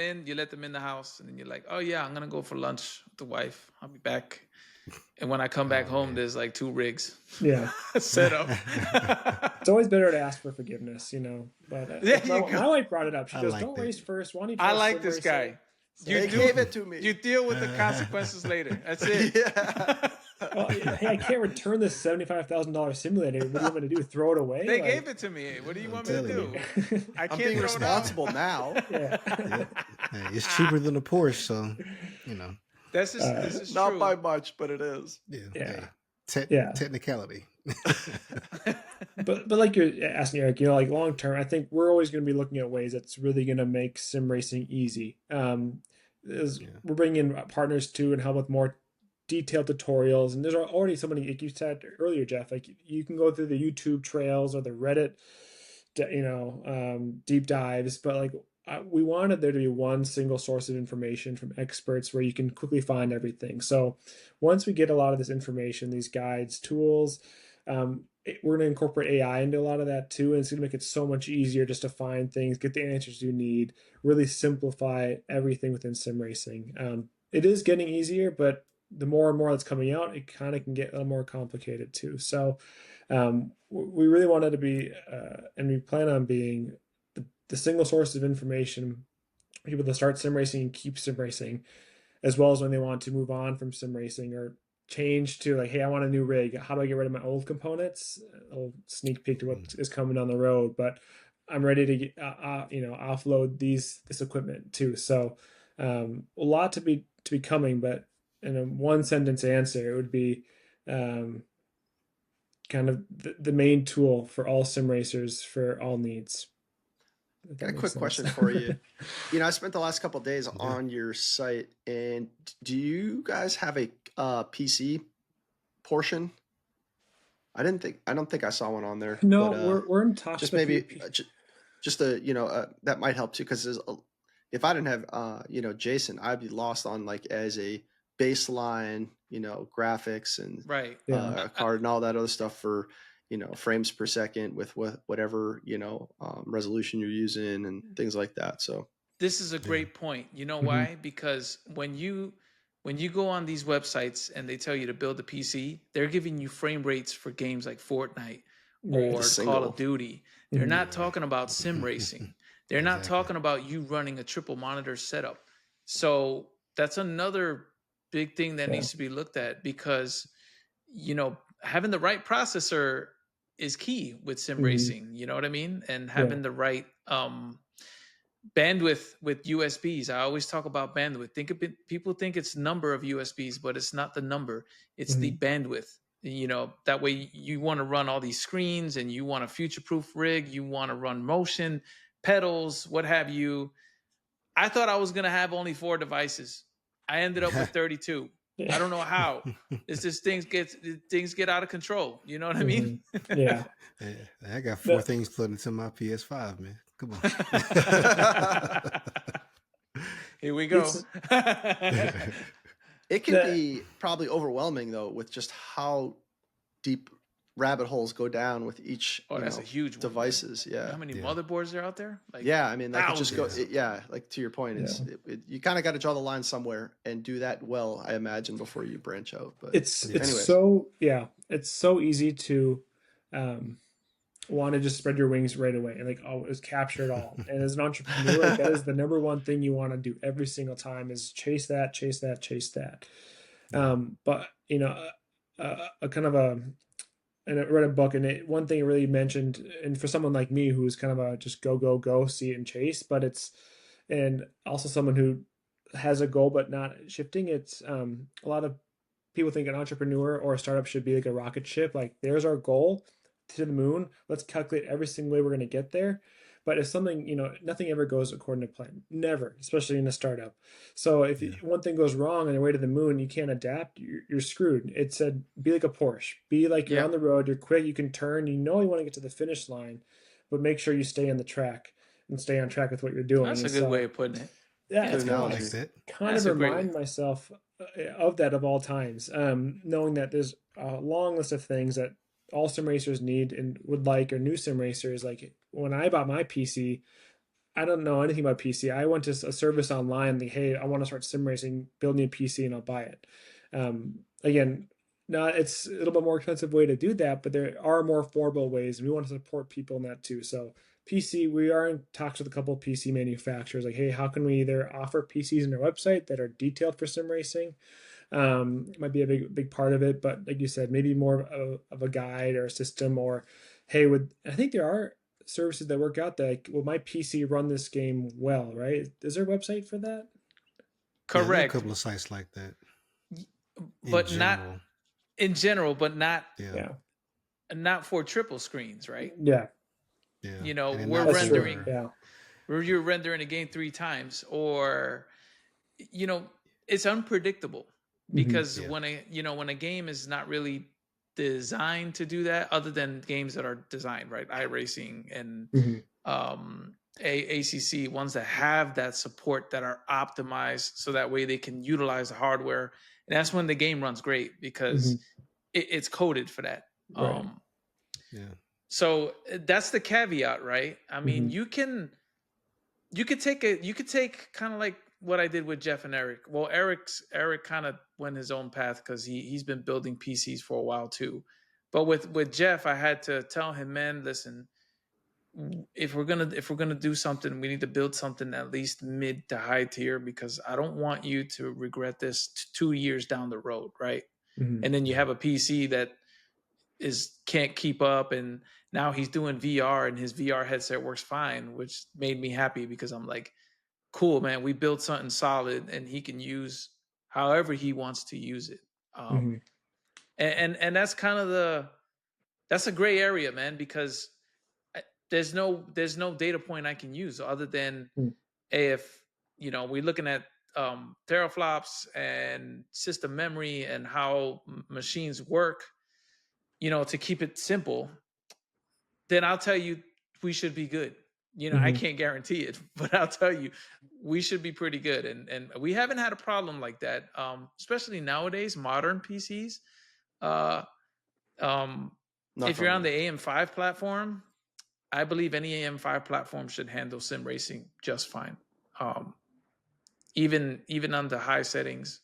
in the house, and then you're like, oh yeah, I'm gonna go for lunch with the wife. I'll be back. And when I come back home, there's like 2 rigs set up.
It's always better to ask for forgiveness, But my wife brought it up. She goes, "Don't race first. Why don't you?"
I like this guy.
They gave it to me.
You deal with the consequences later. That's it.
Well, hey, I can't return this $75,000 simulator. What do you want me to do? Throw it away?
They gave it to me. What do you want me to do?
I'm being responsible now.
Hey, it's cheaper than a Porsche, so
This is
not
true.
by much, but it is.
Technicality.
but like you're asking, Eric, like long term, I think we're always going to be looking at ways that's really going to make sim racing easy. We're bringing in partners too and help with more detailed tutorials. And there's already so many, like you said earlier, Jeff, like you can go through the YouTube trails or the Reddit, deep dives, but like we wanted there to be one single source of information from experts where you can quickly find everything. So once we get a lot of this information, these guides, tools, we're going to incorporate AI into a lot of that too. And it's going to make it so much easier just to find things, get the answers you need, really simplify everything within sim racing. It is getting easier, but the more and more that's coming out, it kind of can get a little more complicated too. So we really wanted to be, and we plan on being the single source of information for people to start sim racing and keep sim racing, as well as when they want to move on from sim racing or change to like, hey, I want a new rig. How do I get rid of my old components? A little sneak peek to what is coming down the road, but I'm ready to get, offload this equipment too. So a lot to be coming, but in a one sentence answer, it would be kind of the main tool for all sim racers for all needs.
Got a quick question for you. I spent the last couple of days on your site, and do you guys have a PC portion? I don't think I saw one on there.
No, but, we're in talks.
Just maybe, just that might help too. Because if I didn't have Jason, I'd be lost on like as a baseline, graphics and a card and all that other stuff for frames per second with whatever resolution you're using and things like that. So
this is a great point. You know why? Because when you go on these websites and they tell you to build a PC, they're giving you frame rates for games like Fortnite or Call of Duty. They're not talking about sim racing. They're not talking about you running a triple monitor setup. So that's another big thing that needs to be looked at, because having the right processor is key with sim racing. You know what I mean? And having the right bandwidth with USBs. I always talk about bandwidth. People think it's number of USBs, but it's not the number. It's the bandwidth. That way you want to run all these screens and you want a future-proof rig. You want to run motion, pedals, what have you. I thought I was going to have only 4 devices. I ended up with 32. I don't know how. It's just things get out of control. You know what I mean?
Yeah.
I got 4 things plugged into my PS5, man. Come on.
Here we go.
It can be probably overwhelming though, with just how deep rabbit holes go down with each
that's a huge
devices.
One. Yeah. How many motherboards are out there?
I mean, like it just goes. Like to your point, you kind of got to draw the line somewhere and do that well, I imagine, before you branch out. But
it's so easy to want to just spread your wings right away and like always capture it all. And as an entrepreneur, that is the number one thing you want to do every single time is chase that. But a kind of and I read a book, and one thing it really mentioned, and for someone like me who's kind of a just go, see it and chase, and also someone who has a goal but not shifting, it's a lot of people think an entrepreneur or a startup should be like a rocket ship. Like, there's our goal to the moon. Let's calculate every single way we're going to get there. But if something, nothing ever goes according to plan. Never, especially in a startup. So if one thing goes wrong on your way to the moon, you can't adapt, you're screwed. It said, be like a Porsche. Be like you're on the road, you're quick, you can turn, you want to get to the finish line, but make sure you stay on the track and stay on track with what you're doing.
That's a good way of putting it.
Yeah, it's kind of remind myself of that of all times, knowing that there's a long list of things that all sim racers need and would like, or new sim racers. Like when I bought my PC, I don't know anything about PC. I went to a service online, like, hey, I want to start sim racing, build me a PC and I'll buy it. Again, it's a little bit more expensive way to do that, but there are more affordable ways, and we want to support people in that too. So PC, we are in talks with a couple of PC manufacturers, like, hey, how can we either offer PCs in our website that are detailed for sim racing? Might be a big part of it, but like you said, maybe more of a guide or a system, or hey, I think there are services that work out that, like, will my PC run this game well, right? Is there a website for that?
Correct.
A couple of sites like that,
but not in general, but not not for triple screens, right?
Yeah.
We're rendering. You're rendering a game 3 times, or it's unpredictable. Because when a game is not really designed to do that, other than games that are designed, right, iRacing and ACC, ones that have that support, that are optimized so that way they can utilize the hardware, and that's when the game runs great, because it's coded for that.
Right.
So that's the caveat, right? I mean, you could take kind of like what I did with Jeff and Eric. Well, Eric kind of went his own path because he's been building PCs for a while too. But with Jeff, I had to tell him, man, listen, if we're gonna do something, we need to build something at least mid to high tier, because I don't want you to regret this 2 years down the road, right? And then you have a PC that can't keep up, and now he's doing VR and his VR headset works fine, which made me happy because I'm like, cool, man, we built something solid and he can use however he wants to use it. And that's kind of that's a gray area, man, because there's no data point I can use other than if we're looking at teraflops and system memory and how machines work, to keep it simple, then I'll tell you we should be good. I can't guarantee it, but I'll tell you we should be pretty good. And we haven't had a problem like that, especially nowadays, modern PCs. If you're on the AM5 platform, I believe any AM5 platform should handle sim racing just fine. Even on the high settings,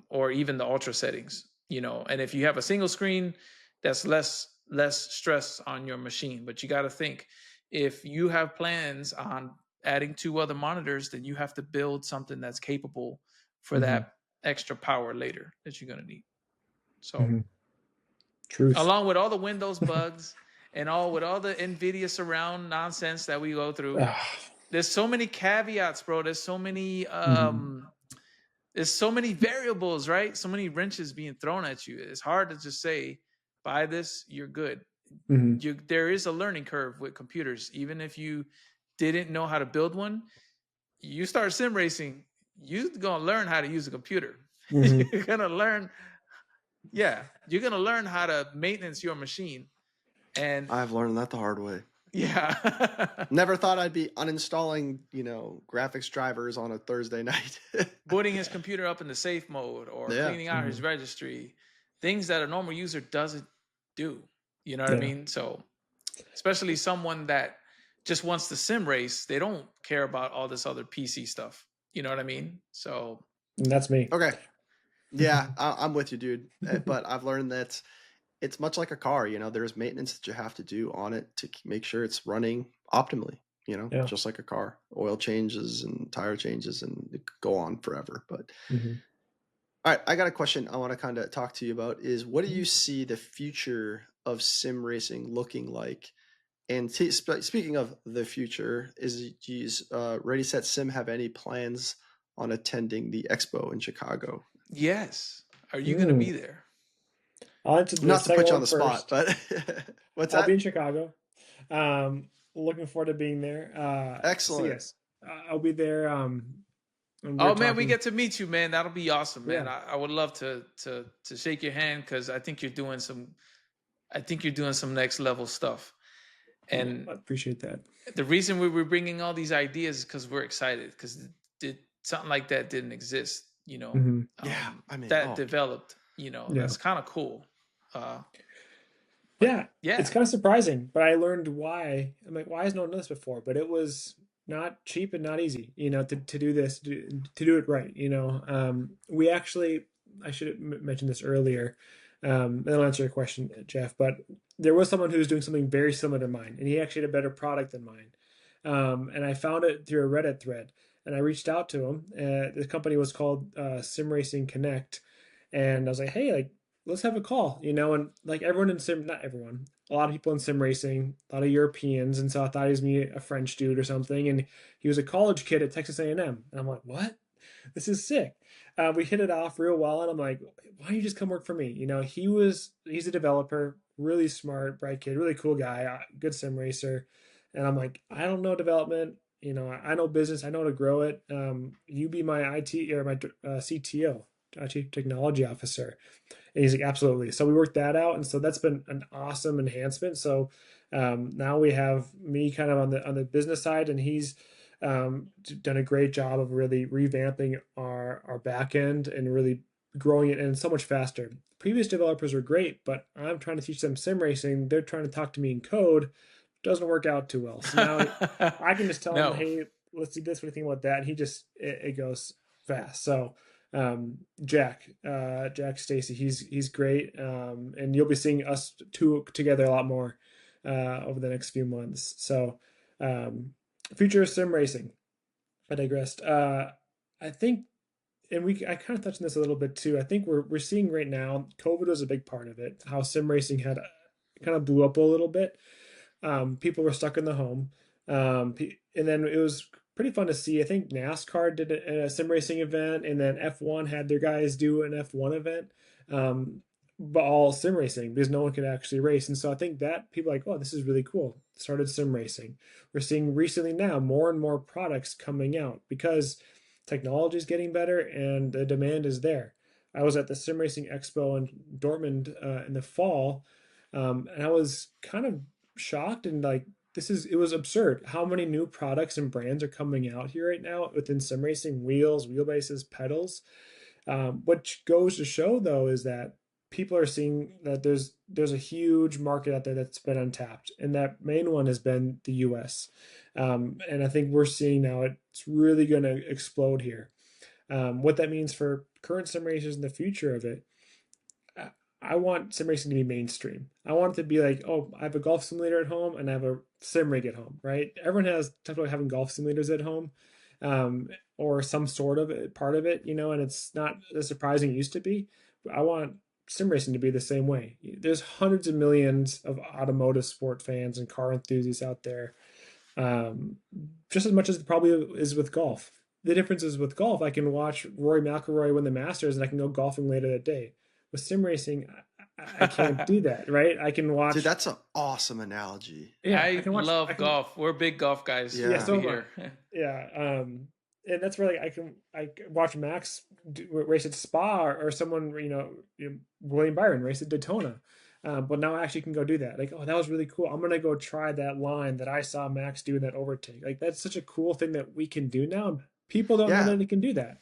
or even the ultra settings, and if you have a single screen, that's less stress on your machine. But you got to think, if you have plans on adding 2 other monitors, then you have to build something that's capable for that extra power later that you're going to need. So
Truth.
Along with all the Windows bugs and with all the NVIDIA surround nonsense that we go through, there's so many caveats, bro. There's so many there's so many variables, right? So many wrenches being thrown at you. It's hard to just say, buy this, you're good. There is a learning curve with computers. Even if you didn't know how to build one, you start sim racing, you're going to learn how to use a computer. You're going to learn. Yeah, you're going to learn how to maintenance your machine. And
I've learned that the hard way.
Yeah.
Never thought I'd be uninstalling, graphics drivers on a Thursday night.
Booting his computer up in the safe mode or cleaning out his registry. Things that a normal user doesn't do. You know what I mean? So, especially someone that just wants to sim race, they don't care about all this other PC stuff. You know what I mean? So.
And that's me.
Okay. Yeah, I'm with you, dude. But I've learned that it's much like a car. There's maintenance that you have to do on it to make sure it's running optimally, just like a car. Oil changes and tire changes, and it could go on forever. But all right, I got a question I want to kind of talk to you about is, what do you see the future of sim racing looking like? And speaking of the future, does Ready Set Sim have any plans on attending the expo in Chicago?
Yes. Are you going to be there?
I'll answer the
Not to put you on the
first.
spot, but what's
I'll
that?
be in Chicago. Looking forward to being there.
Excellent.
So yes, I'll be there.
Man, we get to meet you, man. That'll be awesome, man. Yeah. I would love to shake your hand, because I think you're doing some next level stuff. And
I appreciate that.
The reason we were bringing all these ideas is because we're excited, because something like that didn't exist, developed, that's kind of cool.
Yeah, it's kind of surprising, but I learned why. I'm like, why has no one done this before? But it was not cheap and not easy, to do this, to do it right. We actually, I should have mentioned this earlier. And I'll answer your question, Jeff, but there was someone who was doing something very similar to mine, and he actually had a better product than mine. And I found it through a Reddit thread, and I reached out to him. The company was called Sim Racing Connect. And I was like, hey, let's have a call, and like everyone in not everyone, a lot of people in sim racing, a lot of Europeans. And so I thought he was me, a French dude or something. And he was a college kid at Texas A&M. And I'm like, what? This is sick. We hit it off real well. And I'm like, why don't you just come work for me? He's a developer, really smart, bright kid, really cool guy, good sim racer. And I'm like, I don't know development. I know business. I know how to grow it. You be my IT or my CTO, Chief Technology Officer. And he's like, absolutely. So we worked that out. And so that's been an awesome enhancement. So now we have me kind of on the business side, and he's done a great job of really revamping our back end and really growing it, and so much faster. Previous developers are great, but I'm trying to teach them sim racing. They're trying to talk to me in code. Doesn't work out too well. So now I can just tell him, hey, let's do this. What do you think about that? And he just, it goes fast. So Jack Stacy, he's great. And you'll be seeing us two together a lot more over the next few months. So future of sim racing. I digressed. I think and I kind of touched on this a little bit too. I think we're seeing right now, COVID was a big part of it. How sim racing had kind of blew up a little bit. People were stuck in the home, and then it was pretty fun to see. I think NASCAR did a sim racing event, and then F1 had their guys do an F1 event, but all sim racing because no one could actually race. And so I think that people are like, oh, this is really cool. Started sim racing. We're seeing recently now more and more products coming out because technology is getting better and the demand is there. I was at the Sim Racing Expo in Dortmund in the fall, and I was kind of shocked and like, it was absurd how many new products and brands are coming out here right now within sim racing: wheels, wheelbases, pedals. What goes to show though is that people are seeing that there's a huge market out there that's been untapped, and that main one has been the US. And I think we're seeing now it's really going to explode here. What that means for current sim racers and the future of it, I want sim racing to be mainstream. I want it to be like, oh, I have a golf simulator at home and I have a sim rig at home, right? Everyone has talked about having golf simulators at home, or some sort of part of it, and it's not as surprising it used to be. But I want sim racing to be the same way. There's hundreds of millions of automotive sport fans and car enthusiasts out there, just as much as it probably is with golf. The difference is with golf, I can watch Rory McIlroy win the Masters and I can go golfing later that day. With sim racing, I can't do that, right? I can watch.
Dude, that's an awesome analogy.
Yeah, I love golf. We're big golf guys.
Yeah, so here. Yeah, and that's where like I watch Max race at Spa or someone William Byron race at Daytona. But now I actually can go do that. Like, oh, that was really cool. I'm gonna go try that line that I saw Max do in that overtake. Like, that's such a cool thing that we can do now. People don't know that they can do that.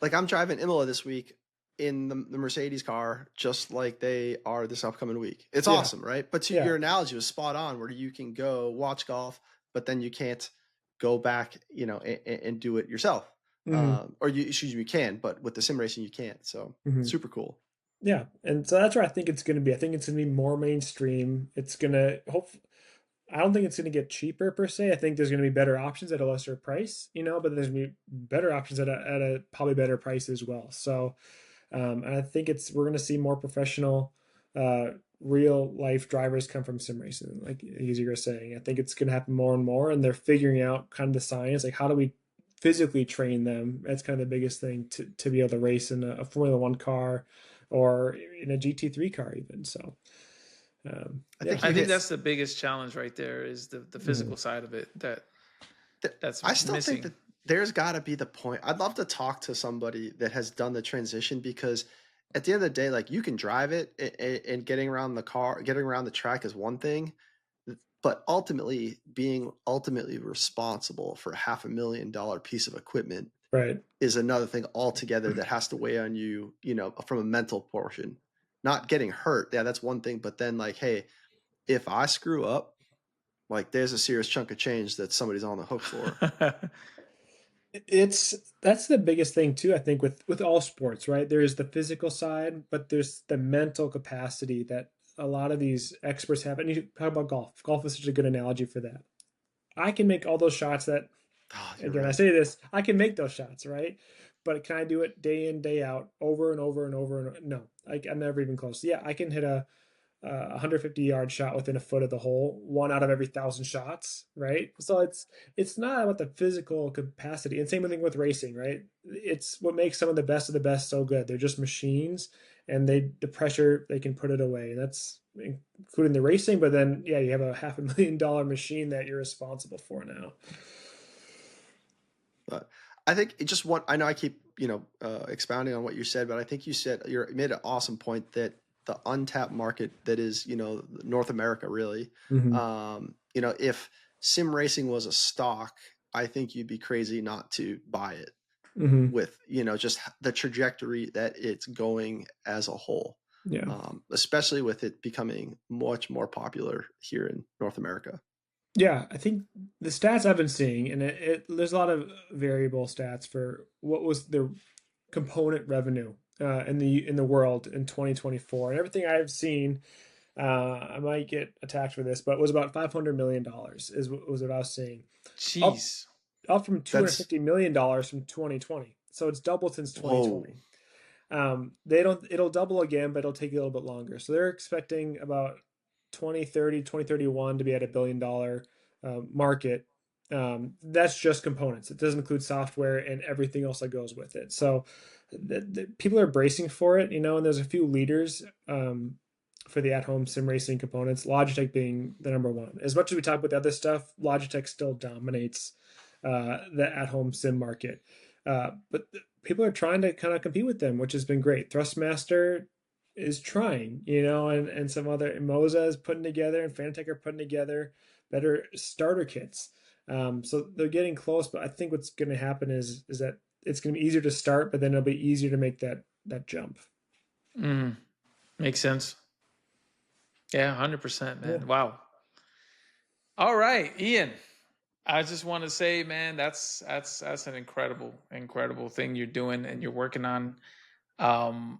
Like, I'm driving Imola this week in the Mercedes car, just like they are this upcoming week. It's awesome, right? But your analogy was spot on, where you can go watch golf, but then you can't go back, and do it yourself. Or you can, but with the sim racing you can't. So super cool.
Yeah, and so that's where I think it's going to be. I think it's going to be more mainstream. It's going to I don't think it's going to get cheaper per se. I think there's going to be better options at a lesser price, but there's going to be better options at a probably better price as well. So, and I think we're going to see more professional, real life drivers come from sim racing, like you were saying. I think it's going to happen more and more, and they're figuring out kind of the science, like how do we physically train them? That's kind of the biggest thing to be able to race in a Formula One car or in a GT3 car even. So
I think that's the biggest challenge right there, is the physical side of it. That's
I still think that there's got to be the point. I'd love to talk to somebody that has done the transition, because at the end of the day, like, you can drive it and getting around the track is one thing, but ultimately being responsible for $500,000 piece of equipment is another thing altogether that has to weigh on you, from a mental portion. Not getting hurt, that's one thing, but then, like, hey, if I screw up, like, there's a serious chunk of change that somebody's on the hook for.
That's the biggest thing too, I think, with all sports, right? There's the physical side, but there's the mental capacity that a lot of these experts have. And you talk about golf. Golf is such a good analogy for that. I can make all those shots that, again, right. I say this, I can make those shots, right? But can I do it day in, day out, over and over and over? No, I'm never even close. Yeah, I can hit a 150-yard shot within a foot of the hole, 1 out of every 1,000 shots, right? So it's not about the physical capacity. And same thing with racing, right? It's what makes some of the best so good. They're just machines, and the pressure, they can put it away. And that's including the racing, but then, you have a $500,000 machine that you're responsible for now.
But I think I know I keep, expounding on what you said, but I think you made an awesome point that the untapped market that is, North America, really. If sim racing was a stock, I think you'd be crazy not to buy it with, just the trajectory that it's going as a whole.
Yeah.
Especially with it becoming much more popular here in North America.
Yeah, I think the stats I've been seeing, and there's a lot of variable stats for what was the component revenue in the world in 2024, and everything I've seen, I might get attacked for this, but it was about $500 million was what I was seeing.
Jeez,
up from $250 million from 2020. So it's doubled since 2020. It'll double again, but it'll take a little bit longer. So they're expecting about 2031 to be at $1 billion market. That's just components. It doesn't include software and everything else that goes with it. So people are bracing for it, and there's a few leaders for the at-home sim racing components, Logitech being the number one. As much as we talk about the other stuff, Logitech still dominates the at-home sim market. But people are trying to kind of compete with them, which has been great. Thrustmaster is trying, and some other, Moza is putting together, and Fanatec are putting together better starter kits. So they're getting close, but I think what's going to happen is that it's going to be easier to start, but then it'll be easier to make that jump.
Makes sense. Yeah, 100%, man. Yeah. Wow. All right, Ian. I just want to say, man, that's an incredible thing you're doing and you're working on. I'm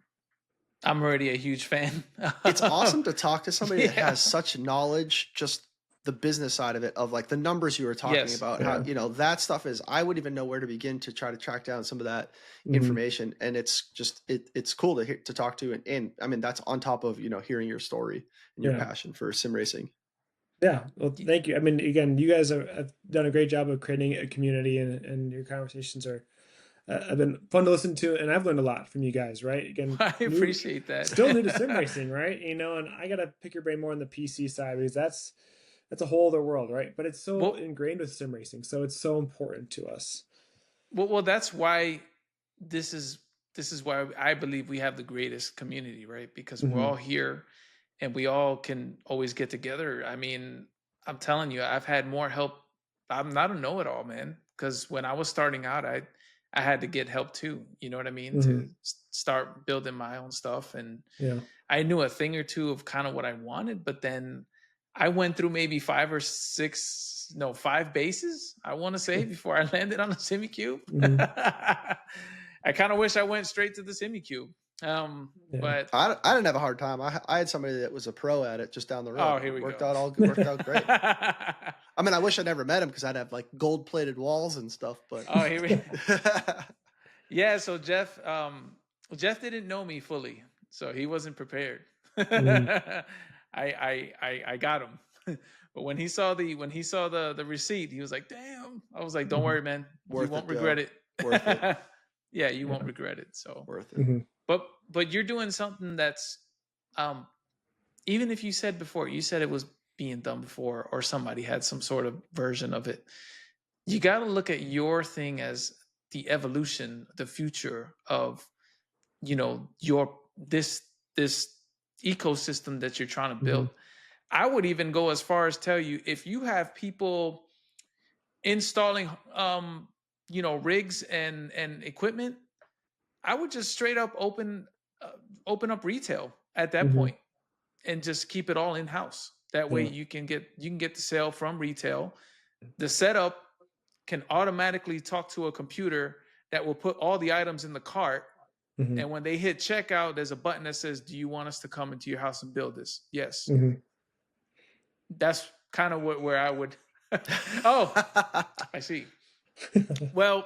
already a huge fan.
It's awesome to talk to somebody that has such knowledge, just the business side of it, of like the numbers you were talking about, how, that stuff is, I wouldn't even know where to begin to try to track down some of that information. And it's just, it's cool to talk to. And I mean, that's on top of, hearing your story and your passion for sim racing.
Yeah. Well, thank you. I mean, again, you guys have done a great job of creating a community, and your conversations have been fun to listen to, and I've learned a lot from you guys, right? Again,
I appreciate that.
Still new to sim racing, right? And I got to pick your brain more on the PC side, because that's a whole other world, right? But it's so ingrained with sim racing, so it's so important to us.
Well, that's why this is why I believe we have the greatest community, right? Because we're all here, and we all can always get together. I mean, I'm telling you, I've had more help. I'm not a know-it-all, man, because when I was starting out, I had to get help too. You know what I mean? To start building my own stuff, and I knew a thing or two of kind of what I wanted, but then I went through maybe 5 bases, I want to say, before I landed on the SimiCube. I kind of wish I went straight to the SimiCube. But
I didn't have a hard time. I had somebody that was a pro at it just down the road.
Oh, here we
worked
go.
Worked out great. I mean, I wish I never met him, because I'd have like gold-plated walls and stuff. But
here we go. Yeah. So Jeff didn't know me fully, so he wasn't prepared. I got him. But when he saw the receipt, he was like, "Damn!" I was like, "Don't worry, man. You won't regret it.
Worth it.
Yeah, you won't regret it." So
worth it.
But you're doing something that's, even if you said it was being done before, or somebody had some sort of version of it, you got to look at your thing as the evolution, the future of, your this ecosystem that you're trying to build. I would even go as far as tell you, if you have people installing, rigs and equipment, I would just straight up open up retail at that point, and just keep it all in house. That way you can get the sale from retail. The setup can automatically talk to a computer that will put all the items in the cart. And when they hit checkout, there's a button that says, "Do you want us to come into your house and build this?" Yes. That's kind of where I would. Oh, I see. Well,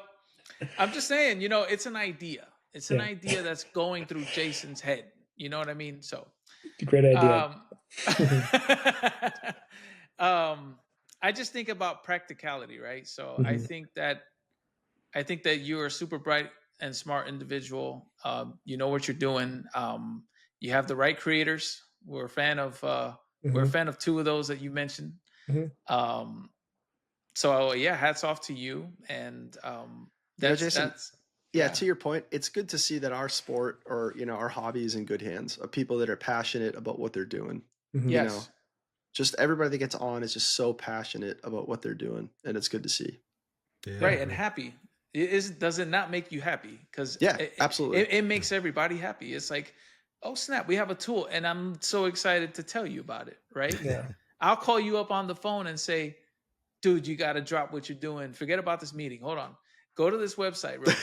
I'm just saying, it's an idea. It's an idea that's going through Jason's head. You know what I mean? So
great idea.
I just think about practicality, right? So I think that you're a super bright and smart individual. You know what you're doing. You have the right creators. We're a fan of two of those that you mentioned. So hats off to you. And
Jason, to your point, it's good to see that our sport, or our hobby, is in good hands of people that are passionate about what they're doing.
Yes.
Just everybody that gets on is just so passionate about what they're doing, and it's good to see.
Right, and happy. Does it not make you happy? Because
absolutely,
it makes everybody happy. It's like, oh snap, we have a tool, and I'm so excited to tell you about it. Right?
Yeah.
I'll call you up on the phone and say, "Dude, you got to drop what you're doing. Forget about this meeting. Hold on, go to this website real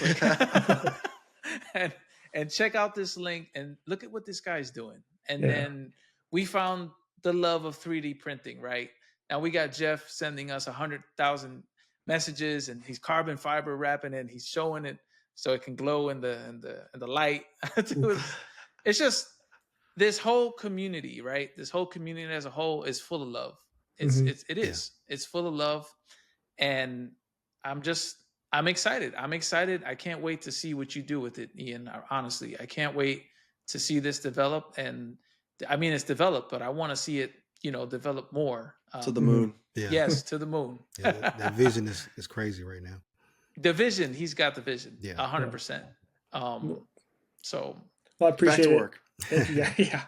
quick and check out this link and look at what this guy's doing." And then we found the love of 3D printing. Right now, we got Jeff sending us 100,000 messages, and he's carbon fiber wrapping it, and he's showing it so it can glow in the light. It's just this whole community, right? This whole community as a whole is full of love. It's full of love, and I'm excited. I'm excited. I can't wait to see what you do with it, Ian. Honestly, I can't wait to see this develop. And I mean, it's developed, but I want to see it, develop more.
To the moon.
Yeah.
Yes, to the moon.
Yeah, that vision is crazy right now.
The vision, he's got the vision.
Yeah.
100%. So.
Well, I appreciate it.
Work.
Yeah.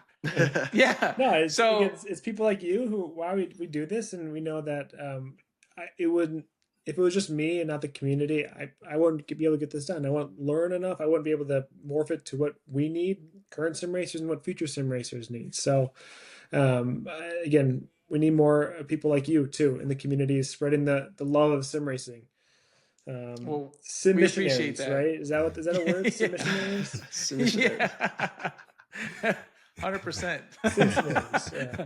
Yeah.
No, it's people like you who we do this, and we know that if it was just me and not the community, I wouldn't be able to get this done. I won't learn enough. I wouldn't be able to morph it to what we need, current sim racers, and what future sim racers need. So, again, we need more people like you too in the community, spreading the love of sim racing.
Well,
sim
we
missionaries,
appreciate that.
right? Is that a word? Sim missionaries?
Sim missionaries.
Yeah. 100%.
Yeah.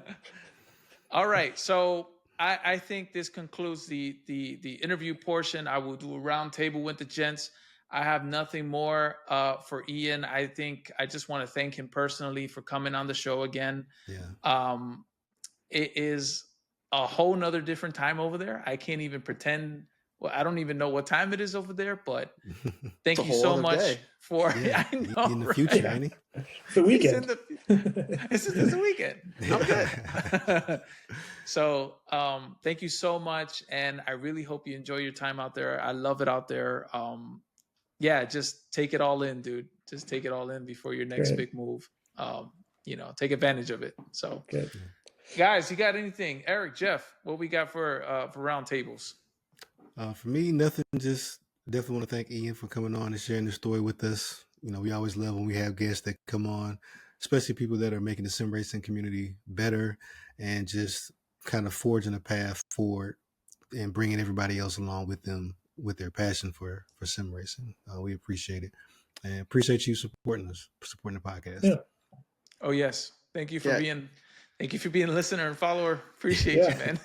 All right. So I think this concludes the interview portion. I will do a round table with the gents. I have nothing more for Ian. I think I just want to thank him personally for coming on the show again.
Yeah.
It is a whole nother different time over there. I can't even pretend. Well, I don't even know what time it is over there, but thank you so much for.
Yeah,
I know,
in the future, ain't he?
It's the weekend.
It's the weekend. I'm good. So, thank you so much, and I really hope you enjoy your time out there. I love it out there. Yeah, just take it all in, dude. Just take it all in before your next big move. Take advantage of it. So, guys, you got anything? Eric, Jeff, what we got for round tables?
For me, nothing. Just definitely want to thank Ian for coming on and sharing the story with us. We always love when we have guests that come on, especially people that are making the sim racing community better and just kind of forging a path forward and bringing everybody else along with them with their passion for sim racing. We appreciate it and appreciate you supporting the podcast.
Yeah.
Oh yes, thank you for being. Thank you for being a listener and follower. Appreciate you, man.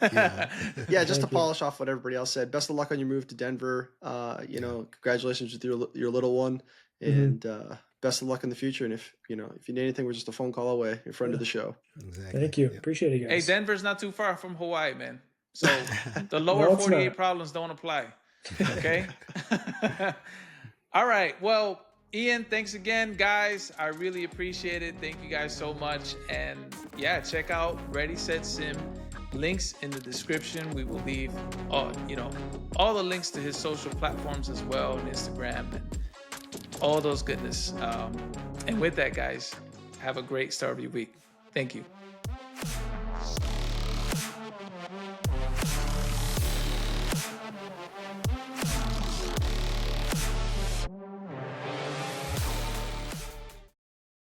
Yeah, just to polish off what everybody else said, best of luck on your move to Denver. Congratulations with your little one, and best of luck in the future. And if you need anything, we're just a phone call away. You're a friend of the show.
Exactly.
Thank you.
Yeah.
Appreciate it, guys.
Hey, Denver's not too far from Hawaii, man. So the lower 48 problems don't apply. Okay. All right. Well, Ian, thanks again, guys. I really appreciate it. Thank you guys so much. And yeah, check out Ready, Set, Sim. Links in the description. We will leave all the links to his social platforms as well, and Instagram and all those goodness. And with that, guys, have a great start of your week. Thank you.